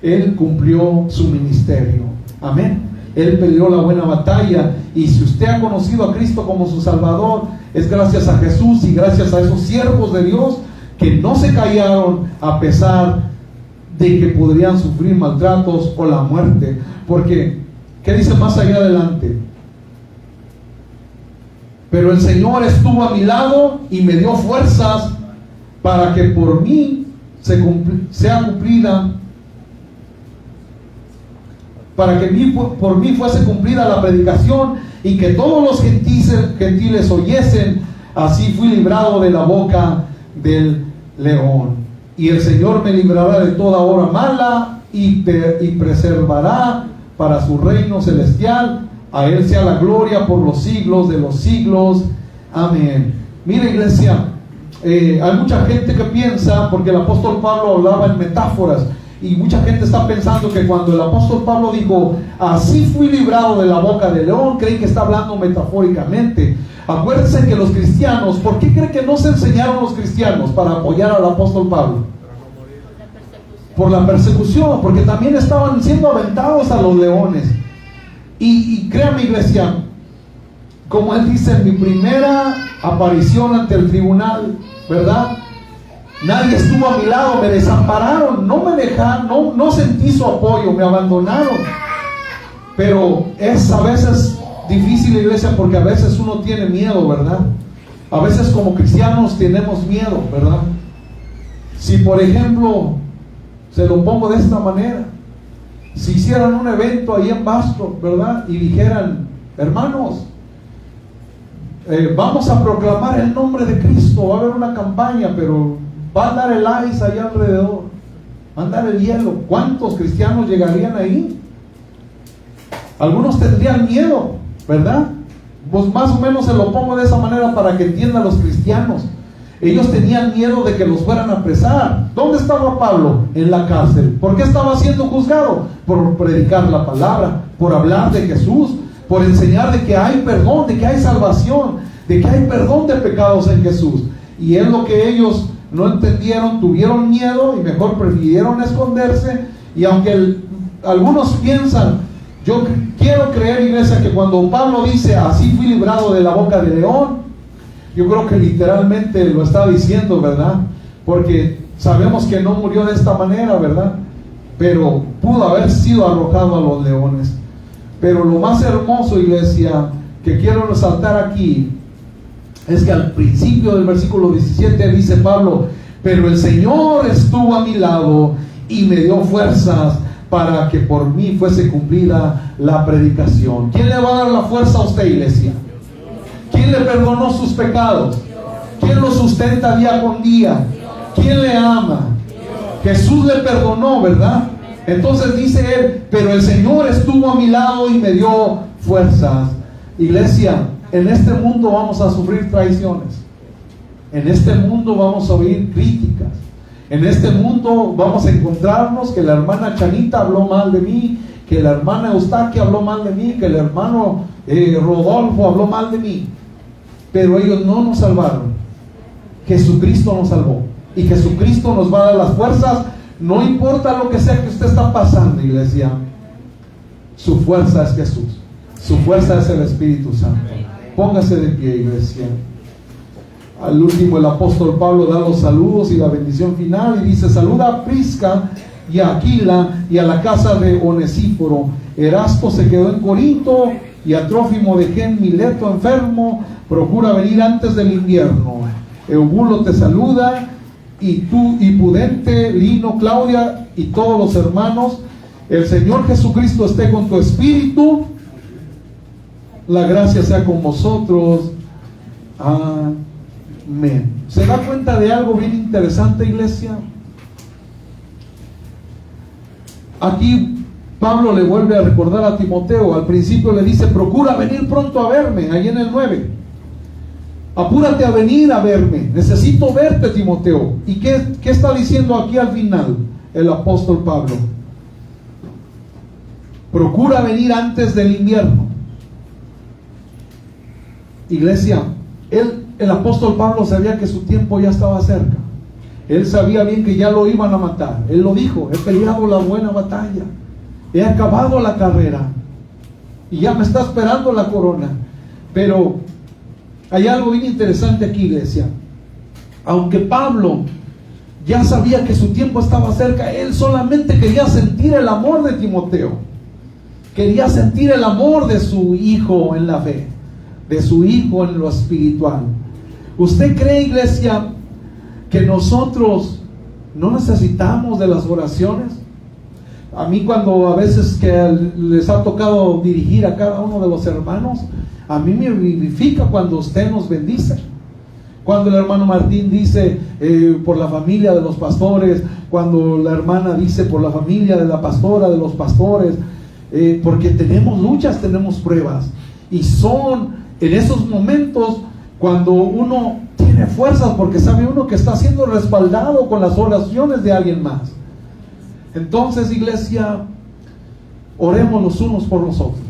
él cumplió su ministerio. Amén. Él peleó la buena batalla, y si usted ha conocido a Cristo como su Salvador, es gracias a Jesús y gracias a esos siervos de Dios que no se callaron a pesar de que podrían sufrir maltratos o la muerte. Porque, ¿qué dice más allá adelante? Pero el Señor estuvo a mi lado y me dio fuerzas para que por mí sea cumplida, para que por mí fuese cumplida la predicación y que todos los gentiles oyesen. Así fui librado de la boca del león. Y el Señor me librará de toda obra mala y preservará para su reino celestial. A Él sea la gloria por los siglos de los siglos. Amén. Mira, iglesia, hay mucha gente que piensa, porque el apóstol Pablo hablaba en metáforas, y mucha gente está pensando que cuando el apóstol Pablo dijo, así fui librado de la boca del león, creen que está hablando metafóricamente. Acuérdense que los cristianos, ¿por qué creen que no se enseñaron los cristianos para apoyar al apóstol Pablo? por la persecución, porque también estaban siendo aventados a los leones. Y créame, iglesia, como él dice, en mi primera aparición ante el tribunal, ¿verdad? Nadie estuvo a mi lado, me desampararon, no me dejaron, no sentí su apoyo, me abandonaron. Pero es a veces difícil, iglesia, porque a veces uno tiene miedo, ¿verdad? A veces como cristianos tenemos miedo, ¿verdad? Si por ejemplo, se lo pongo de esta manera, si hicieran un evento ahí en Bastrop, ¿verdad? Y dijeran, hermanos, vamos a proclamar el nombre de Cristo, va a haber una campaña, pero va a andar el ice allá alrededor, va a andar el hielo. ¿Cuántos cristianos llegarían ahí? Algunos tendrían miedo, ¿verdad? Pues más o menos se lo pongo de esa manera para que entiendan los cristianos. Ellos tenían miedo de que los fueran a apresar. ¿Dónde estaba Pablo? En la cárcel. ¿Por qué estaba siendo juzgado? Por predicar la palabra, por hablar de Jesús, por enseñar de que hay perdón, de que hay salvación, de que hay perdón de pecados en Jesús. Y es lo que ellos no entendieron, tuvieron miedo y mejor prefirieron esconderse. Y aunque algunos piensan, yo quiero creer, iglesia, que cuando Pablo dice, así fui librado de la boca del león, yo creo que literalmente lo está diciendo, ¿verdad? Porque sabemos que no murió de esta manera, ¿verdad? Pero pudo haber sido arrojado a los leones. Pero lo más hermoso, iglesia, que quiero resaltar aquí, es que al principio del versículo 17 dice Pablo, pero el Señor estuvo a mi lado y me dio fuerzas para que por mí fuese cumplida la predicación. ¿Quién le va a dar la fuerza a usted, iglesia? ¿Quién le perdonó sus pecados? ¿Quién lo sustenta día con día? ¿Quién le ama? Jesús le perdonó, ¿verdad? Entonces dice él, pero el Señor estuvo a mi lado y me dio fuerzas. Iglesia, en este mundo vamos a sufrir traiciones. En este mundo vamos a oír críticas. En este mundo vamos a encontrarnos que la hermana Chanita habló mal de mí, que la hermana Eustaquia habló mal de mí, que el hermano Rodolfo habló mal de mí. Pero ellos no nos salvaron. Jesucristo nos salvó. Y Jesucristo nos va a dar las fuerzas. No importa lo que sea que usted está pasando, iglesia. Su fuerza es Jesús. Su fuerza es el Espíritu Santo. Póngase de pie, iglesia. Al último, el apóstol Pablo da los saludos y la bendición final y dice, saluda a Prisca y a Aquila y a la casa de Onesíforo. Erasto se quedó en Corinto y a Trófimo dejé en Mileto enfermo. Procura venir antes del invierno. Eubulo te saluda, y tú, y Pudente, Lino, Claudia y todos los hermanos. El Señor Jesucristo esté con tu espíritu. La gracia sea con vosotros. Amén. ¿Se da cuenta de algo bien interesante, iglesia? Aquí Pablo le vuelve a recordar a Timoteo. Al principio le dice, procura venir pronto a verme, ahí en el 9. Apúrate a venir a verme, necesito verte, Timoteo. ¿Y qué está diciendo aquí al final el apóstol Pablo? Procura venir antes del invierno. Iglesia, el apóstol Pablo sabía que su tiempo ya estaba cerca. Él sabía bien que ya lo iban a matar. Él lo dijo, he peleado la buena batalla, he acabado la carrera y ya me está esperando la corona. Pero hay algo bien interesante aquí, iglesia. Aunque Pablo ya sabía que su tiempo estaba cerca, él solamente quería sentir el amor de Timoteo. Quería sentir el amor de su hijo en la fe, de su hijo en lo espiritual. ¿Usted cree, iglesia, que nosotros no necesitamos de las oraciones? A mí, cuando a veces que les ha tocado dirigir a cada uno de los hermanos, a mí me vivifica cuando usted nos bendice. Cuando el hermano Martín dice por la familia de los pastores, cuando la hermana dice por la familia de la pastora, de los pastores, porque tenemos luchas, tenemos pruebas, y son en esos momentos cuando uno tiene fuerzas, porque sabe uno que está siendo respaldado con las oraciones de alguien más. Entonces, iglesia, oremos los unos por los otros.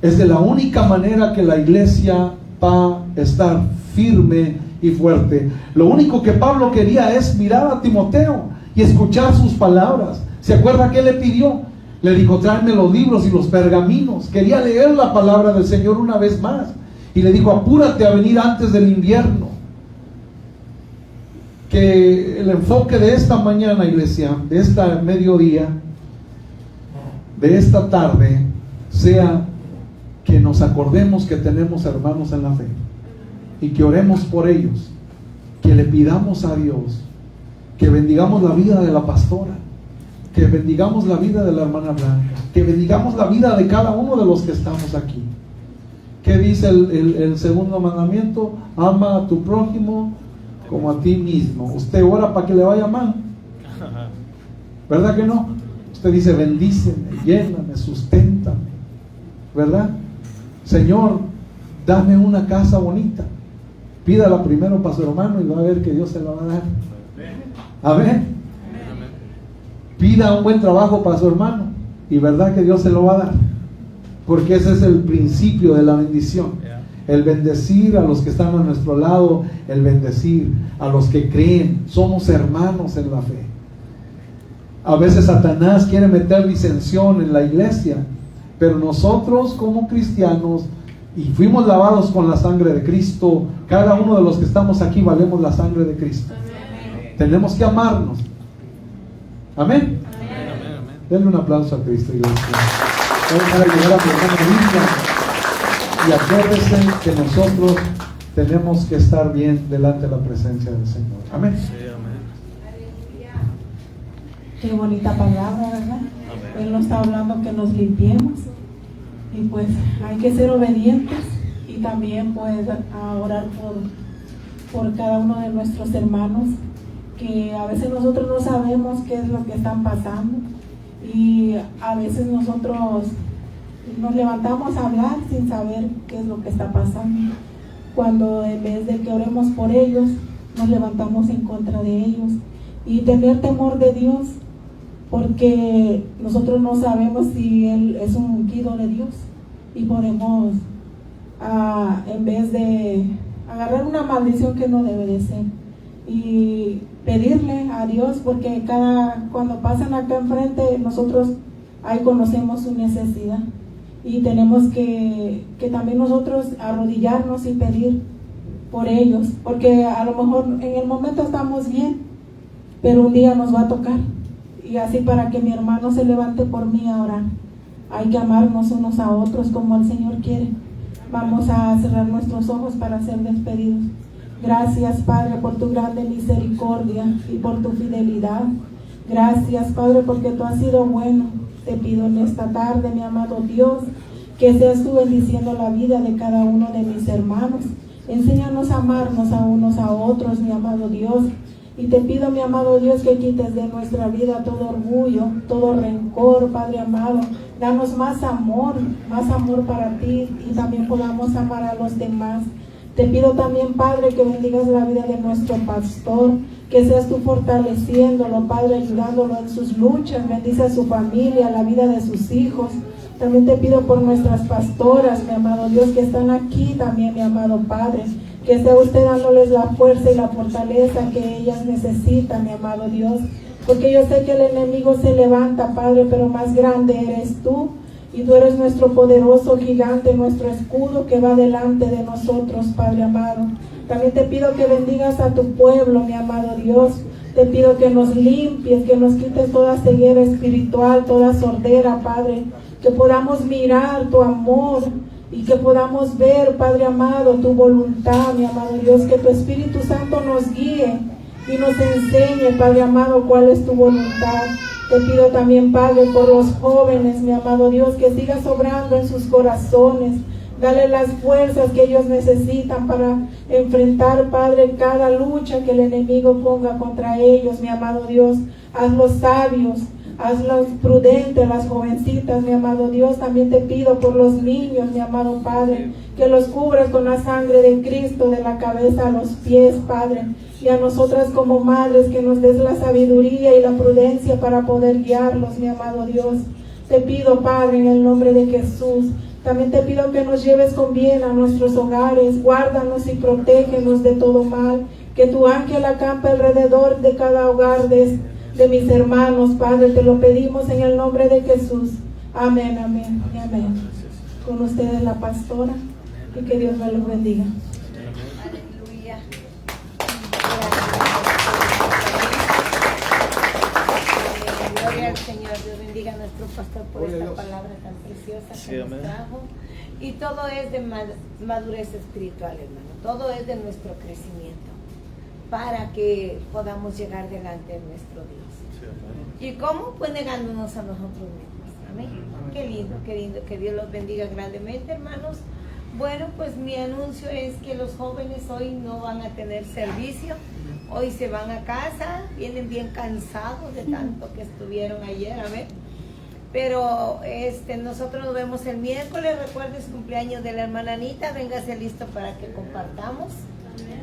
Es de la única manera que la iglesia va a estar firme y fuerte. Lo único que Pablo quería es mirar a Timoteo y escuchar sus palabras. ¿Se acuerda qué le pidió? Le dijo, tráeme los libros y los pergaminos. Quería leer la palabra del Señor una vez más. Y le dijo, apúrate a venir antes del invierno. Que el enfoque de esta mañana, iglesia, de esta mediodía, de esta tarde, sea que nos acordemos que tenemos hermanos en la fe y que oremos por ellos, que le pidamos a Dios, que bendigamos la vida de la pastora, que bendigamos la vida de la hermana Blanca, que bendigamos la vida de cada uno de los que estamos aquí. ¿Qué dice el segundo mandamiento? Ama a tu prójimo como a ti mismo. Usted ora para que le vaya mal, ¿verdad que no? Usted dice, bendíceme, lléname, susténtame, ¿verdad? Señor, dame una casa bonita. Pídala primero para su hermano y va a ver que Dios se la va a dar. Amén. Pida un buen trabajo para su hermano y verdad que Dios se lo va a dar, porque ese es el principio de la bendición. El bendecir a los que están a nuestro lado, el bendecir a los que creen. Somos hermanos en la fe. A veces Satanás quiere meter disensión en la iglesia, pero nosotros como cristianos, y fuimos lavados con la sangre de Cristo, cada uno de los que estamos aquí valemos la sangre de Cristo. Tenemos que amarnos. Amén. Denle un aplauso a Cristo, iglesia. Vamos a llegar a la Biblia. Y acuérdense que nosotros tenemos que estar bien delante de la presencia del Señor. Amén. Qué bonita palabra, ¿verdad? Él nos está hablando que nos limpiemos. Y pues hay que ser obedientes. Y también pues a orar por cada uno de nuestros hermanos, que a veces nosotros no sabemos qué es lo que están pasando. Y a veces nosotros nos levantamos a hablar sin saber qué es lo que está pasando, cuando en vez de que oremos por ellos, nos levantamos en contra de ellos. Y tener temor de Dios, porque nosotros no sabemos si Él es un ungido de Dios, y podemos en vez de agarrar una maldición que no debe de ser, y pedirle a Dios, porque cuando pasan acá enfrente, nosotros ahí conocemos su necesidad, y tenemos que también nosotros arrodillarnos y pedir por ellos, porque a lo mejor en el momento estamos bien, pero un día nos va a tocar, y así para que mi hermano se levante por mí a orar, hay que amarnos unos a otros como el Señor quiere. Vamos a cerrar nuestros ojos para ser despedidos. Gracias, Padre, por tu grande misericordia y por tu fidelidad. Gracias, Padre, porque tú has sido bueno. Te pido en esta tarde, mi amado Dios, que seas tú bendiciendo la vida de cada uno de mis hermanos. Enséñanos a amarnos a unos a otros, mi amado Dios. Y te pido, mi amado Dios, que quites de nuestra vida todo orgullo, todo rencor, Padre amado. Danos más amor para ti, y también podamos amar a los demás. Te pido también, Padre, que bendigas la vida de nuestro pastor, que seas tú fortaleciéndolo, Padre, ayudándolo en sus luchas. Bendice a su familia, la vida de sus hijos. También te pido por nuestras pastoras, mi amado Dios, que están aquí también, mi amado Padre. Que sea usted dándoles la fuerza y la fortaleza que ellas necesitan, mi amado Dios. Porque yo sé que el enemigo se levanta, Padre, pero más grande eres tú. Y tú eres nuestro poderoso gigante, nuestro escudo que va delante de nosotros, Padre amado. También te pido que bendigas a tu pueblo, mi amado Dios. Te pido que nos limpies, que nos quites toda ceguera espiritual, toda sordera, Padre. Que podamos mirar tu amor y que podamos ver, Padre amado, tu voluntad, mi amado Dios. Que tu Espíritu Santo nos guíe y nos enseñe, Padre amado, cuál es tu voluntad. Te pido también, Padre, por los jóvenes, mi amado Dios, que sigas obrando en sus corazones. Dale las fuerzas que ellos necesitan para enfrentar, Padre, cada lucha que el enemigo ponga contra ellos, mi amado Dios. Hazlos sabios, hazlos prudentes, las jovencitas, mi amado Dios. También te pido por los niños, mi amado Padre, que los cubras con la sangre de Cristo, de la cabeza a los pies, Padre. Y a nosotras como madres, que nos des la sabiduría y la prudencia para poder guiarlos, mi amado Dios. Te pido, Padre, en el nombre de Jesús. También te pido que nos lleves con bien a nuestros hogares. Guárdanos y protégenos de todo mal. Que tu ángel acampe alrededor de cada hogar de de mis hermanos, Padre, te lo pedimos en el nombre de Jesús. Amén, amén y amén. Con ustedes la pastora, y que Dios me los bendiga. Aleluya. Gloria al Señor. Dios bendiga a nuestro pastor por esta palabra tan preciosa que nos trajo. Y todo es de madurez espiritual, hermano. Todo es de nuestro crecimiento para que podamos llegar delante de nuestro Dios. ¿Y cómo? Pues negándonos a nosotros mismos. Amén. Qué lindo, que Dios los bendiga grandemente, hermanos. Bueno, pues mi anuncio es que los jóvenes hoy no van a tener servicio. Hoy se van a casa, vienen bien cansados de tanto que estuvieron ayer, a ver. Pero nosotros nos vemos el miércoles. Recuerden su cumpleaños de la hermana Anita. Véngase listo para que compartamos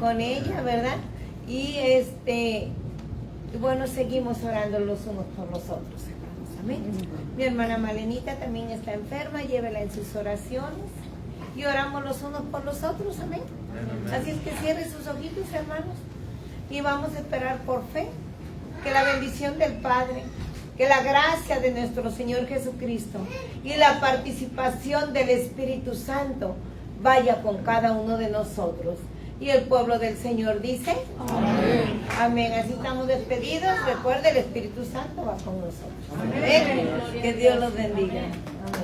con ella, ¿verdad? Y bueno, seguimos orando los unos por los otros, hermanos. Amén. Mi hermana Malenita también está enferma. Llévela en sus oraciones. Y oramos los unos por los otros. Amén. Así es que cierre sus ojitos, hermanos. Y vamos a esperar por fe que la bendición del Padre, que la gracia de nuestro Señor Jesucristo y la participación del Espíritu Santo vaya con cada uno de nosotros. Y el pueblo del Señor dice, amén. Amén. Así estamos despedidos. Recuerde, el Espíritu Santo va con nosotros. Amén. Que Dios los bendiga. Amén.